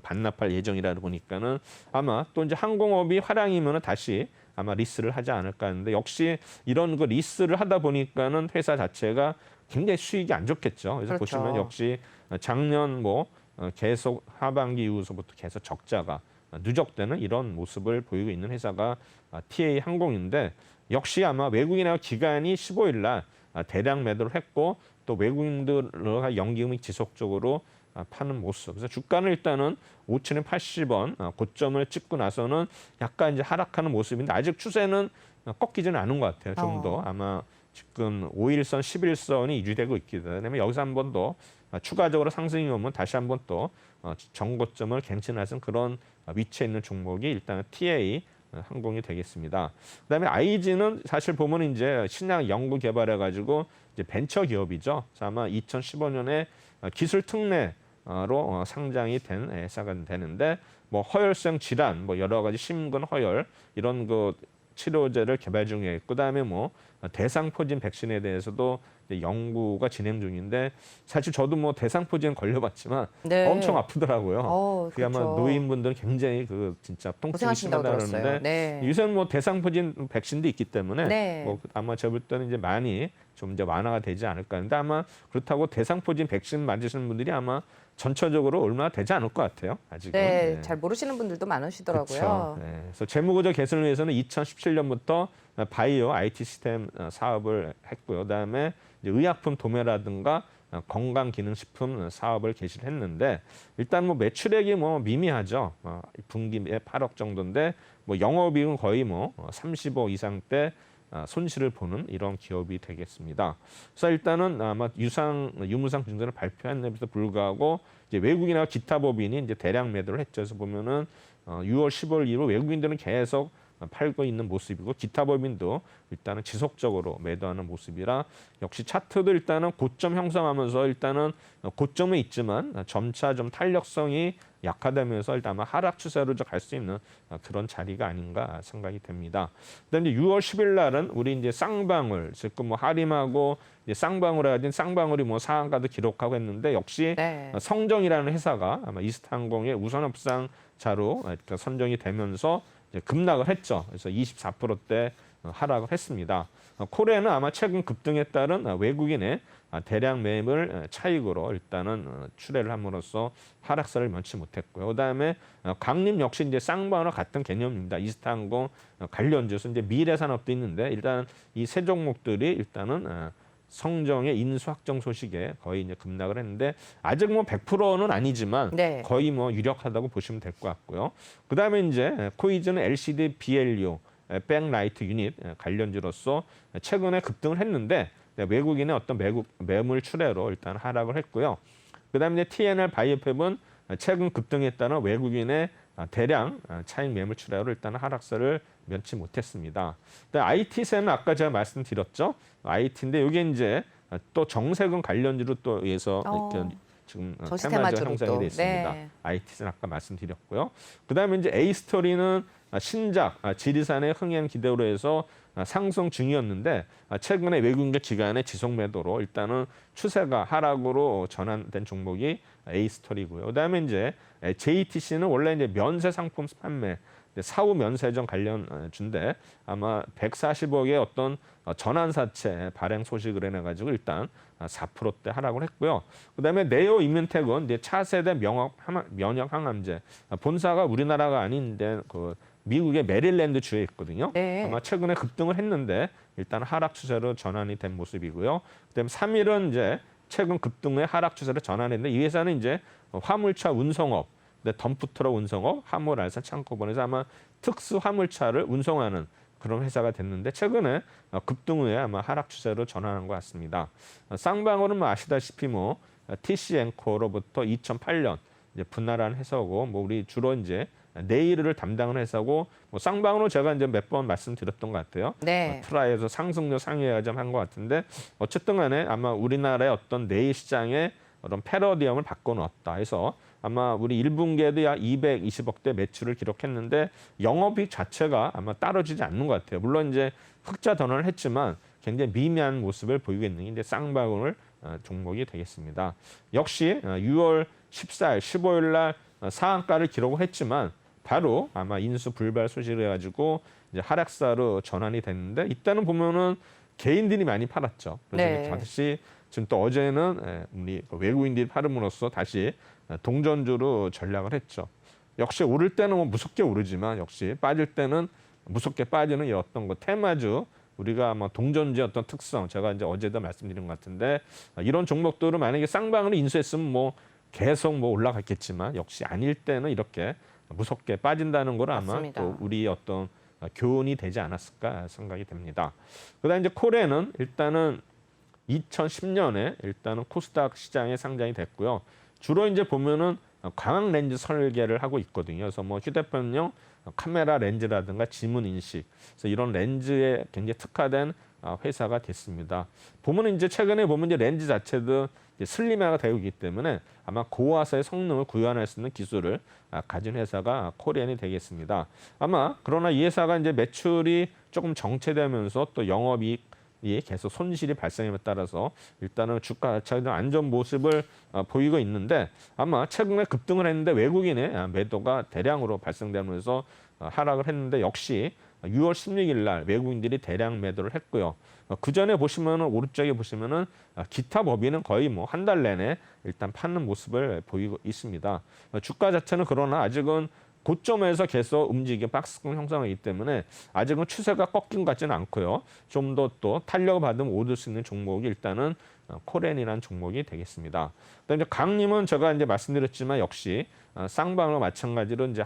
반납할 예정이라 보니까는 아마 또 이제 항공업이 화랑이면은 다시 아마 리스를 하지 않을까 하는데 역시 이런 거 리스를 하다 보니까는 회사 자체가 굉장히 수익이 안 좋겠죠. 그래서 그렇죠. 보시면 역시 작년 뭐 계속 하반기 이후서부터 계속 적자가 누적되는 이런 모습을 보이고 있는 회사가 TA 항공인데 역시 아마 외국인하고 기관이 15일 날 대량 매도를 했고 또 외국인들과 연기금이 지속적으로 파는 모습. 그래서 주가는 일단은 5,080원 고점을 찍고 나서는 약간 이제 하락하는 모습인데 아직 추세는 꺾이지는 않은 것 같아요. 좀 더 아마 지금 5일선, 11선이 유지되고 있기 때문에 여기서 한 번 더 추가적으로 상승이 오면 다시 한 번 또 정고점을 갱신하는 그런 위치에 있는 종목이 일단 TA 항공이 되겠습니다. 그다음에 IG는 사실 보면 이제 신약 연구 개발해 가지고 이제 벤처 기업이죠. 그래서 아마 2015년에 기술 특례로 상장이 된 회사가 되는데 뭐 허혈성 질환, 뭐 여러 가지 심근 허혈 이런 그 치료제를 개발 중에 있고 그다음에 뭐 대상포진 백신에 대해서도 이제 연구가 진행 중인데 사실 저도 뭐 대상포진 걸려봤지만 네. 엄청 아프더라고요. 그게 아마 그렇죠. 노인분들은 굉장히 그 진짜 통증이 고생하신다고 심하다 들었어요. 그러는데 네. 요새는 뭐 대상포진 백신도 있기 때문에 네. 뭐 아마 제가 볼 때는 이제 많이 좀 이제 완화가 되지 않을까 하는데 아마 그렇다고 대상포진 백신 맞으시는 분들이 아마 전체적으로 얼마나 되지 않을 것 같아요. 아직은. 네, 네. 잘 모르시는 분들도 많으시더라고요. 그렇죠. 네. 그래서 재무구조 개선을 위해서는 2017년부터 바이오 IT 시스템 사업을 했고요. 그다음에 이제 의약품 도매라든가 건강기능식품 사업을 개시를 했는데 일단 뭐 매출액이 뭐 미미하죠. 분기에 8억 정도인데 뭐 영업이익은 거의 뭐 30억 이상대 손실을 보는 이런 기업이 되겠습니다. 그래서 일단은 아마 유무상 증권을 발표했는데도 불구하고 이제 외국인과 기타 법인이 이제 대량 매도를 했죠. 그래서 보면은 6월 15일 이후 외국인들은 계속 팔고 있는 모습이고 기타 법인도 일단은 지속적으로 매도하는 모습이라 역시 차트도 일단은 고점 형성하면서 일단은 고점에 있지만 점차 좀 탄력성이 약화되면서 일단 아마 하락 추세로 갈 수 있는 그런 자리가 아닌가 생각이 됩니다. 그다음에 이제 6월 10일 날은 우리 이제 쌍방울 즉 뭐 하림하고 이제 쌍방울 해가지고 쌍방울이 뭐 상한가도 기록하고 했는데 역시 네. 성정이라는 회사가 아마 이스타항공의 우선업상자로 선정이 되면서 이제 급락을 했죠. 그래서 24%대 하락을 했습니다. 코레는 아마 최근 급등에 따른 외국인의 대량 매물 차익으로 일단은 출회를 함으로써 하락세를 면치 못했고요. 그다음에 강림 역시 이제 쌍방울과 같은 개념입니다. 이스타항공 관련주에서 이제 미래산업도 있는데 일단 이 세 종목들이 일단은 성정의 인수 확정 소식에 거의 이제 급락을 했는데 아직 뭐 100%는 아니지만 네. 거의 뭐 유력하다고 보시면 될 것 같고요. 그다음에 이제 코이즈는 LCD BLU 백라이트 유닛 관련주로서 최근에 급등을 했는데 외국인의 어떤 매물 출회로 일단 하락을 했고요. 그다음에 이제 TNR 바이오팹은 최근 급등에 따른 외국인의 대량 차익 매물 출하로 일단 하락세를 면치 못했습니다. IT세는 아까 제가 말씀드렸죠. IT인데 이게 이제 또 정세금 관련주로 또 의해서 이렇게 지금 저시 테마주가 테마주로 형성이 또. 되어 있습니다. 네. IT는 아까 말씀드렸고요. 그다음에 이제 A스토리는 신작 지리산의 흥행 기대로 해서 상승 중이었는데 최근에 외국인 기관의 지속 매도로 일단은 추세가 하락으로 전환된 종목이 A스토리고요. 그다음에 이제 JTC는 원래 이제 면세 상품 판매 사후 면세점 관련주인데 아마 140억의 어떤 전환사채 발행 소식을 해내가지고 일단 4%대 하락을 했고요. 그다음에 네오 이뮨텍은 이제 차세대 면역 항암제 본사가 우리나라가 아닌데 그 미국의 메릴랜드 주에 있거든요. 네. 아마 최근에 급등을 했는데 일단 하락 추세로 전환이 된 모습이고요. 그다음에 3일은 이제 최근 급등 후에 하락 추세로 전환했는데 이 회사는 이제 화물차 운송업 덤프트럭 운송업, 화물 알선 창고본에서 아마 특수 화물차를 운송하는 그런 회사가 됐는데 최근에 급등 후에 아마 하락 추세로 전환한 것 같습니다. 쌍방울은 뭐 아시다시피 뭐 TC엔코로부터 2008년 이제 분할한 회사고 뭐 우리 주로 이제 네일을 담당하는 회사고 뭐 쌍방울은 제가 이제 몇 번 말씀드렸던 것 같아요. 네. 트라이에서 상승률 상위가 좀 한 것 같은데 어쨌든 간에 아마 우리나라의 어떤 네일 시장의 그런 패러디엄을 바꿔놓았다 해서 아마 우리 1분기에도 약 220억대 매출을 기록했는데 영업이익 자체가 아마 따라주지 않는 것 같아요. 물론 이제 흑자 전환을 했지만 굉장히 미미한 모습을 보이고 있는 게 이제 쌍방울 종목이 되겠습니다. 역시 6월 14일, 15일 날 상한가를 기록을 했지만 바로 아마 인수 불발 소식을 해가지고 이제 하락사로 전환이 됐는데 이때는 보면은 개인들이 많이 팔았죠. 그래서 네. 다시 지금 또 어제는 우리 외국인들이 팔음으로써 다시 동전주로 전략을 했죠. 역시 오를 때는 뭐 무섭게 오르지만 역시 빠질 때는 무섭게 빠지는 이 어떤 거 테마주 우리가 아마 동전주의 어떤 특성 제가 이제 어제도 말씀드린 것 같은데 이런 종목들을 만약에 쌍방으로 인수했으면 뭐 계속 뭐 올라갔겠지만 역시 아닐 때는 이렇게 무섭게 빠진다는 걸 아마 맞습니다. 또 우리 어떤 교훈이 되지 않았을까 생각이 됩니다. 그다음 이제 코레는 일단은 2010년에 일단은 코스닥 시장에 상장이 됐고요. 주로 이제 보면은 광학 렌즈 설계를 하고 있거든요. 그래서 뭐 휴대폰용 카메라 렌즈라든가 지문 인식, 그래서 이런 렌즈에 굉장히 특화된 회사가 됐습니다. 보면은 이제 최근에 보면 이제 렌즈 자체도 이제 슬림화가 되고 있기 때문에 아마 고화사의 성능을 구현할 수 있는 기술을 가진 회사가 코리안이 되겠습니다. 아마 그러나 이 회사가 이제 매출이 조금 정체되면서 또 영업이익 계속 손실이 발생함에 따라서 일단은 주가 자체가 좀 안전 모습을 보이고 있는데 아마 최근에 급등을 했는데 외국인의 매도가 대량으로 발생되면서 하락을 했는데 역시 6월 16일 날 외국인들이 대량 매도를 했고요. 그 전에 보시면은 오른쪽에 보시면은 기타 법인은 거의 뭐 한 달 내내 일단 파는 모습을 보이고 있습니다. 주가 자체는 그러나 아직은 고점에서 계속 움직이게 박스권 형성하기 때문에 아직은 추세가 꺾인 것 같지는 않고요. 좀 더 또 탄력을 받으면 오를 수 있는 종목이 일단은 코렌이라는 종목이 되겠습니다. 그다음에 강림은 제가 이제 말씀드렸지만 역시 쌍방울과 마찬가지로 이제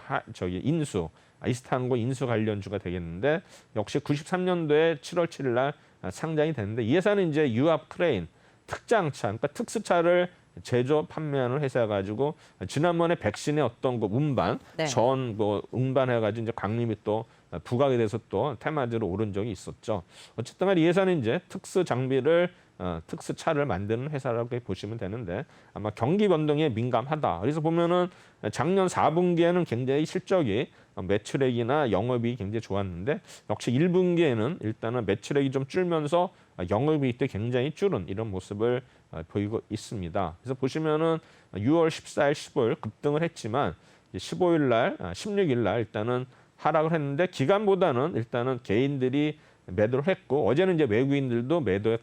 인수 이스탄고 인수 관련주가 되겠는데 역시 93년도에 7월 7일 날 상장이 됐는데 이 회사는 이제 유압 크레인 특장차 그러니까 특수차를 제조 판매하는 회사 가지고 지난번에 백신의 어떤 그 운반 네. 전 뭐 운반해가지고 이제 강림이 또 부각이 돼서 또 테마주로 오른 적이 있었죠. 어쨌든 간에 이 회사는 이제 특수 장비를 특수차를 만드는 회사라고 보시면 되는데 아마 경기 변동에 민감하다. 그래서 보면은 작년 4분기에는 굉장히 실적이 매출액이나 영업이익이 굉장히 좋았는데 역시 1분기에는 일단은 매출액이 좀 줄면서 영업이익도 굉장히 줄은 이런 모습을 보이고 있습니다. 그래서 보시면은 6월 14일, 15일 급등을 했지만 15일 날, 16일 날 일단은 하락을 했는데 기간보다는 일단은 개인들이 매도를 했고 어제는 이제 외국인들도 매도에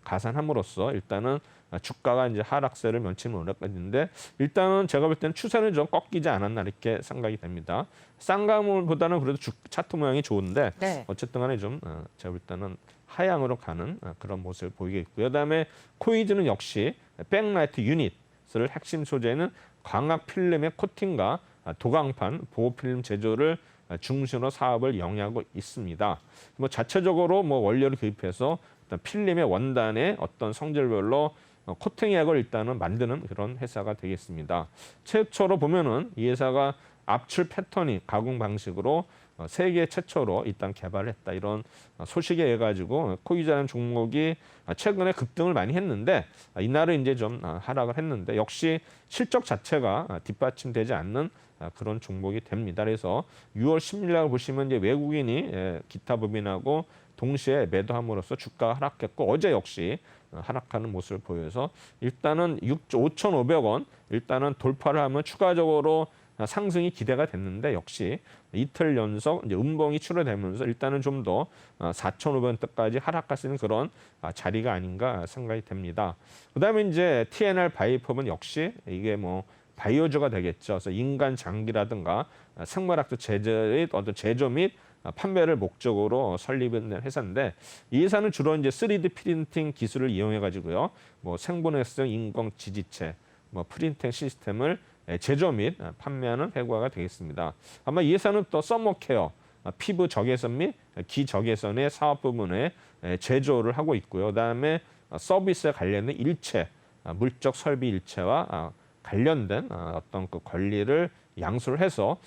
가산함으로써 일단은 주가가 이제 하락세를 면치는 오락가지인데 일단은 제가 볼 때는 추세는 좀 꺾이지 않았나 이렇게 생각이 됩니다. 쌍방울보다는 그래도 차트 모양이 좋은데 네. 어쨌든 간에 좀 제가 볼 때는 하향으로 가는 그런 모습을 보이겠고요. 그다음에 코이즈는 역시 백라이트 유닛을 핵심 소재는 광학 필름의 코팅과 도강판 보호 필름 제조를 중심으로 사업을 영위하고 있습니다. 뭐 자체적으로 뭐 원료를 구입해서 필름의 원단의 어떤 성질별로 코팅액을 일단은 만드는 그런 회사가 되겠습니다. 최초로 보면은 이 회사가 압출 패턴이 가공 방식으로 세계 최초로 일단 개발했다 이런 소식에 의해 가지고 코이자라는 종목이 최근에 급등을 많이 했는데 이날은 이제 좀 하락을 했는데 역시 실적 자체가 뒷받침되지 않는 그런 종목이 됩니다. 그래서 6월 10일 날 보시면 이제 외국인이 기타 법인하고 동시에 매도함으로써 주가가 하락했고 어제 역시 하락하는 모습을 보여서 일단은 5,500원 일단은 돌파를 하면 추가적으로 상승이 기대가 됐는데 역시 이틀 연속 이제 음봉이 출현되면서 일단은 좀 더 4,500원대까지 하락할 수 있는 그런 자리가 아닌가 생각이 됩니다. 그다음에 이제 TNR 바이오펌은 역시 이게 뭐 바이오주가 되겠죠. 그래서 인간 장기라든가 생물학적 제조의 어떤 제조 및 판매를 목적으로 설립된 회사인데 이 회사는 주로 이제 3D 프린팅 기술을 이용해 가지고요. 뭐 생분해성 인공 지지체, 뭐 프린팅 시스템을 제조 및 판매하는 회사가 되겠습니다. 아마 이 회사는 또 썸머케어, 피부 적외선 및 기적외선의 사업 부분에 제조를 하고 있고요. 그다음에 서비스에 관련된 일체, 물적 설비 일체와 관련된 어떤 그 권리를 양수를 해서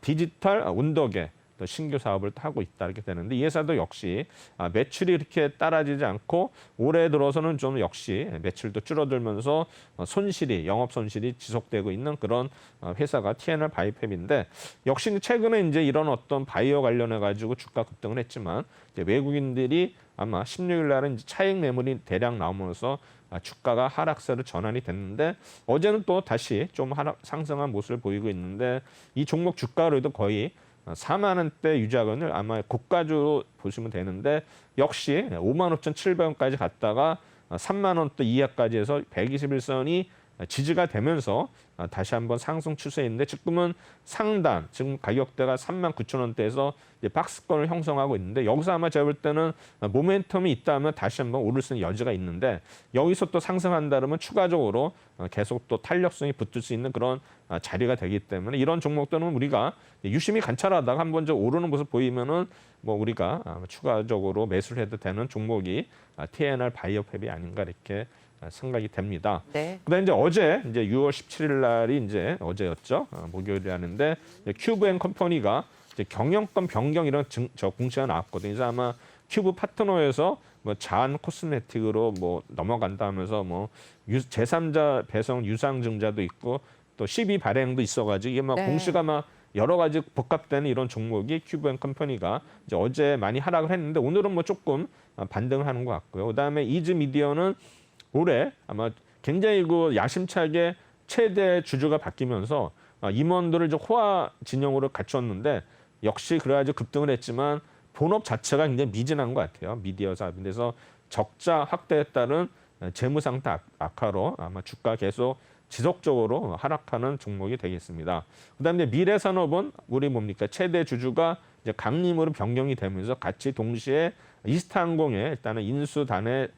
디지털 운동계 또 신규 사업을 하고 있다 이렇게 되는데 이 회사도 역시 매출이 이렇게 따라지지 않고 올해 들어서는 좀 역시 매출도 줄어들면서 손실이 영업 손실이 지속되고 있는 그런 회사가 TNR 바이오팹인데 역시 최근에 이제 이런 어떤 바이오 관련해 가지고 주가 급등을 했지만 이제 외국인들이 아마 16일 날은 이제 차익 매물이 대량 나오면서 주가가 하락세로 전환이 됐는데 어제는 또 다시 좀 상승한 모습을 보이고 있는데 이 종목 주가로도 거의 4만 원대 유지하거든요. 아마 고가주로 보시면 되는데 역시 55,700원까지 갔다가 3만 원대 이하까지 해서 121선이 지지가 되면서 다시 한번 상승 추세인데 지금은 상단 지금 가격대가 39,000원대에서 박스권을 형성하고 있는데 여기서 아마 제가 볼 때는 모멘텀이 있다면 다시 한번 오를 수 있는 여지가 있는데 여기서 또 상승한다 그러면 추가적으로 계속 또 탄력성이 붙을 수 있는 그런 자리가 되기 때문에 이런 종목들은 우리가 유심히 관찰하다가 한번 좀 오르는 모습 보이면은 뭐 우리가 추가적으로 매수를 해도 되는 종목이 TNR 바이오팹이 아닌가 이렇게 생각이 됩니다. 네. 그다음에 이제 어제 이제 6월 17일 날이 이제 어제였죠. 목요일이라는데 큐브앤 컴퍼니가 이제 경영권 변경 이런 공시가 나왔거든요. 그래서 아마 큐브 파트너에서 뭐 자안 코스메틱으로 뭐 넘어간다 하면서 뭐 제3자 배송 유상증자도 있고 또 12 발행도 있어가지고 이게 막 네. 공시가 막 여러 가지 복합되는 이런 종목이 큐브앤 컴퍼니가 이제 어제 많이 하락을 했는데 오늘은 뭐 조금 반등을 하는 것 같고요. 그다음에 이즈 미디어는 올해 아마 굉장히 그 야심차게 최대 주주가 바뀌면서 임원들을 좀 호화 진영으로 갖췄는데 역시 그래가지고 급등을 했지만 본업 자체가 굉장히 미진한 것 같아요. 미디어 사업인데 그래서 적자 확대에 따른 재무 상태 악화로 아마 주가 계속 지속적으로 하락하는 종목이 되겠습니다. 그다음에 미래산업은 우리 뭡니까 최대 주주가 이제 강림으로 변경이 되면서 같이 동시에 이스타항공에 일단은 인수단에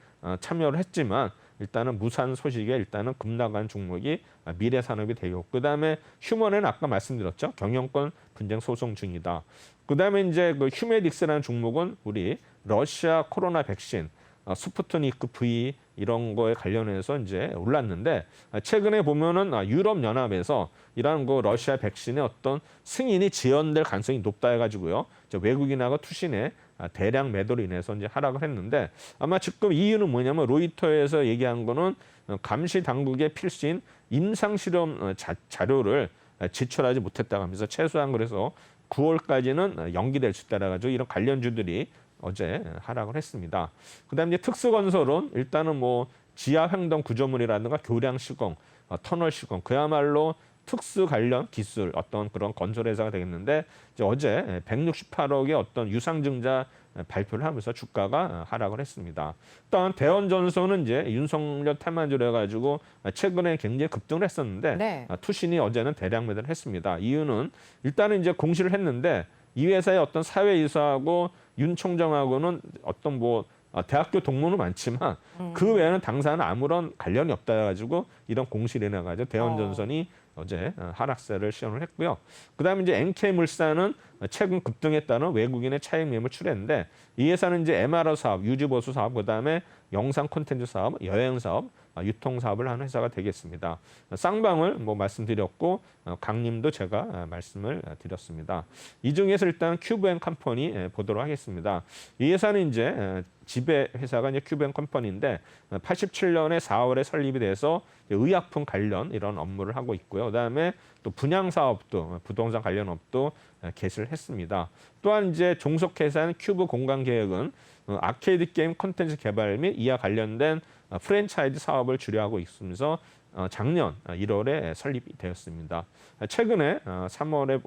참여를 했지만 일단은 무산 소식에 일단은 급락한 종목이 미래산업이 되고 그다음에 휴먼에는 아까 말씀드렸죠 경영권 분쟁 소송 중이다. 그다음에 이제 그 휴메딕스라는 종목은 우리 러시아 코로나 백신 스푸트니크 V 이런 거에 관련해서 이제 올랐는데 최근에 보면은 유럽 연합에서 이런 거 러시아 백신의 어떤 승인이 지연될 가능성이 높다 해가지고요 외국인하고 투신의 대량 매도로 인해서 이제 하락을 했는데 아마 지금 이유는 뭐냐면 로이터에서 얘기한 거는 감시 당국의 필수인 임상 실험 자료를 제출하지 못했다고 하면서 최소한 그래서 9월까지는 연기될 수 있다라 가지고 이런 관련주들이 어제 하락을 했습니다. 그다음에 이제 특수건설은 일단은 뭐 지하 횡동 구조물이라든가 교량 시공, 터널 시공 그야말로 특수 관련 기술 어떤 그런 건설 회사가 되겠는데 이제 어제 168억의 어떤 유상증자 발표를 하면서 주가가 하락을 했습니다. 일단 대원전선은 이제 윤석열 탈만주로 해가지고 최근에 굉장히 급등을 했었는데 네. 투신이 어제는 대량 매도를 했습니다. 이유는 일단은 이제 공시를 했는데 이 회사의 어떤 사회이사하고 윤 총장하고는 어떤 뭐 대학교 동문은 많지만 그 외에는 당사는 아무런 관련이 없다 해가지고 이런 공시를 해가지고 대원전선이 어제 하락세를 시현을 했고요. 그다음에 이제 NK물산은 최근 급등에 따른 외국인의 차익 매물 출회인데 이 회사는 이제 MRO 사업, 유지보수 사업, 그다음에 영상 콘텐츠 사업, 여행 사업, 유통 사업을 하는 회사가 되겠습니다. 쌍방을 뭐 말씀드렸고 강림도 제가 말씀을 드렸습니다. 이 중에서 일단 큐브앤컴퍼니 보도록 하겠습니다. 이 회사는 이제 지배 회사가 이제 큐브앤컴퍼니인데 87년에 4월에 설립이 돼서 의약품 관련 이런 업무를 하고 있고요. 그다음에 또 분양 사업도 부동산 관련 업도 개시를 했습니다. 또한 이제 종속 회사인 큐브 공간 계획은 아케이드 게임 콘텐츠 개발 및 이와 관련된 프랜차이즈 사업을 주력하고 있으면서 작년 1월에 설립이 되었습니다. 최근에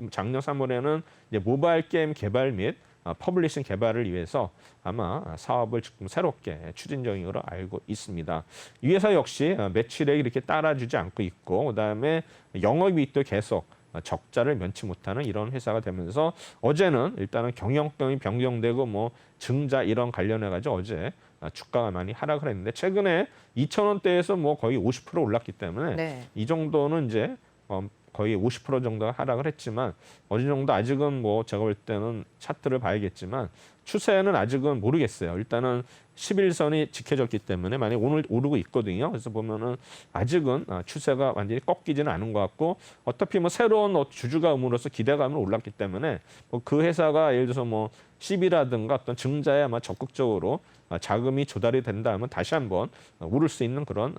작년 3월에는 이제 모바일 게임 개발 및 퍼블리싱 개발을 위해서 아마 사업을 지금 새롭게 추진 중으로 알고 있습니다. 이 회사 역시 매출액이 이렇게 따라주지 않고 있고 그다음에 영업이익도 계속 적자를 면치 못하는 이런 회사가 되면서 어제는 일단은 경영권이 변경되고 뭐 증자 이런 관련해 가지고 어제 주가가 많이 하락을 했는데 최근에 2,000원대에서 뭐 거의 50% 올랐기 때문에 네. 이 정도는 이제 거의 50% 정도가 하락을 했지만 어느 정도 아직은 뭐 제가 볼 때는 차트를 봐야겠지만 추세는 아직은 모르겠어요. 일단은 11선이 지켜졌기 때문에 만약 오늘 오르고 있거든요. 그래서 보면은 아직은 추세가 완전히 꺾이지는 않은 것 같고 어차피 뭐 새로운 주주가 음으로써 기대감을 올랐기 때문에 뭐 그 회사가 예를 들어서 뭐 CB라든가 어떤 증자에 아마 적극적으로 자금이 조달이 된다면 다시 한번 오를 수 있는 그런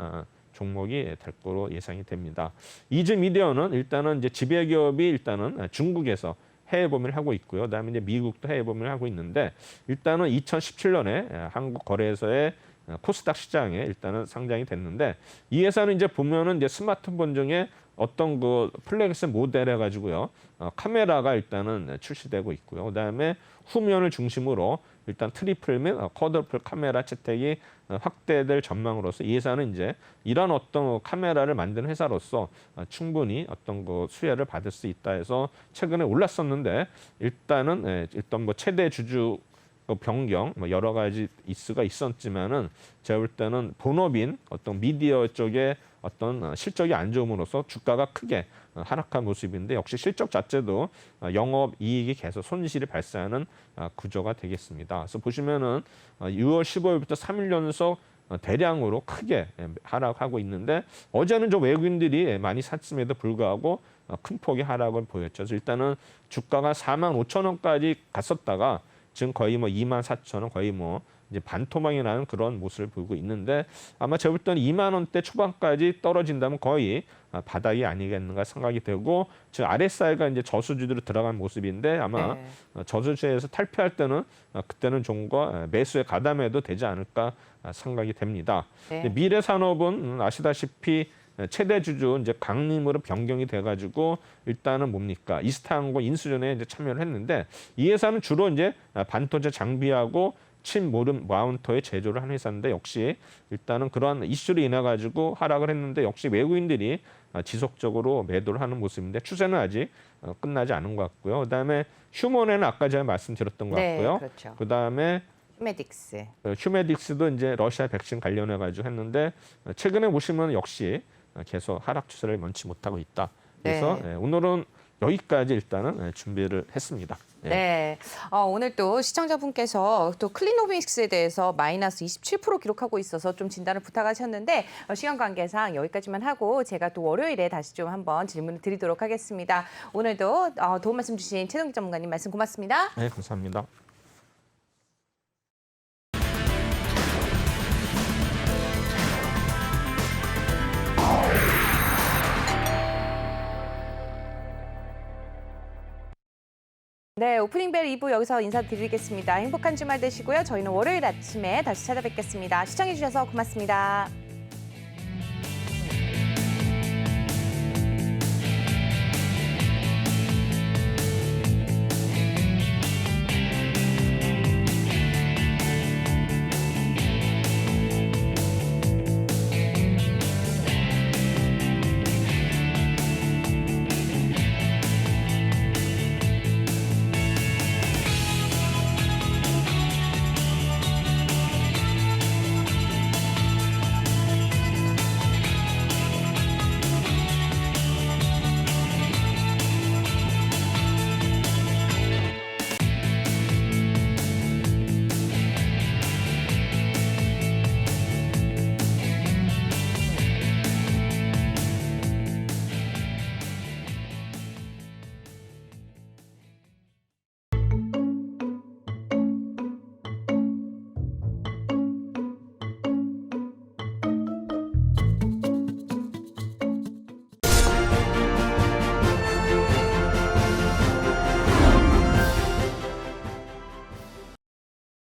종목이 될 거로 예상이 됩니다. 이즈미디어는 일단은 이제 지배 기업이 일단은 중국에서 해외 범위를 하고 있고요. 그다음에 이제 미국도 해외 범위를 하고 있는데 일단은 2017년에 한국 거래소의 코스닥 시장에 일단은 상장이 됐는데 이 회사는 이제 보면은 이제 스마트폰 중에 어떤 그 플렉스 모델 해가지고요. 카메라가 일단은 출시되고 있고요. 그다음에 후면을 중심으로 일단 트리플 및 쿼드러플 카메라 채택이 확대될 전망으로서 이 회사는 이제 이런 어떤 카메라를 만드는 회사로서 충분히 어떤 그 수혜를 받을 수 있다 해서 최근에 올랐었는데 일단은 일단 뭐 최대 주주 변경 뭐 여러 가지 이슈가 있었지만은 제가 볼 때는 본업인 어떤 미디어 쪽에 어떤 실적이 안 좋음으로써 주가가 크게 하락한 모습인데 역시 실적 자체도 영업 이익이 계속 손실이 발생하는 구조가 되겠습니다. 그래서 보시면은 6월 15일부터 3일 연속 대량으로 크게 하락하고 있는데 어제는 좀 외국인들이 많이 샀음에도 불구하고 큰 폭의 하락을 보였죠. 그래서 일단은 주가가 45,000원까지 갔었다가 지금 거의 뭐 24,000원 거의 뭐 이제 반토막이 나는 그런 모습을 보이고 있는데 아마 제가 볼 때는 2만 원대 초반까지 떨어진다면 거의 바닥이 아니겠는가 생각이 되고 지금 RSI가 이제 저수지로 들어간 모습인데 아마 저수지에서 탈피할 때는 그때는 좀 더 매수에 가담해도 되지 않을까 생각이 됩니다. 네. 미래산업은 아시다시피 최대 주주 이제 강림으로 변경이 돼가지고 일단은 뭡니까 이스타항공 인수전에 이제 참여를 했는데 이 회사는 주로 이제 반도체 장비하고 칩 마운터의 제조를 한 회사인데 역시 일단은 그러한 이슈로 인해 가지고 하락을 했는데 역시 외국인들이 지속적으로 매도를 하는 모습인데 추세는 아직 끝나지 않은 것 같고요. 그다음에 휴먼에는 아까 제가 말씀드렸던 것 같고요. 네, 그렇죠. 그다음에 휴메딕스. 휴메딕스도 이제 러시아 백신 관련해 가지고 했는데 최근에 보시면 역시 계속 하락 추세를 면치 못하고 있다. 그래서 네. 오늘은 여기까지 일단은 준비를 했습니다. 네. 오늘 또 시청자분께서 또 클리노믹스에 대해서 마이너스 27% 기록하고 있어서 좀 진단을 부탁하셨는데 시간 관계상 여기까지만 하고 제가 또 월요일에 다시 좀 한번 질문을 드리도록 하겠습니다. 오늘도 도움 말씀 주신 최동기 전문가님 말씀 고맙습니다. 네, 감사합니다. 네, 오프닝벨 2부 여기서 인사드리겠습니다. 행복한 주말 되시고요. 저희는 월요일 아침에 다시 찾아뵙겠습니다. 시청해주셔서 고맙습니다.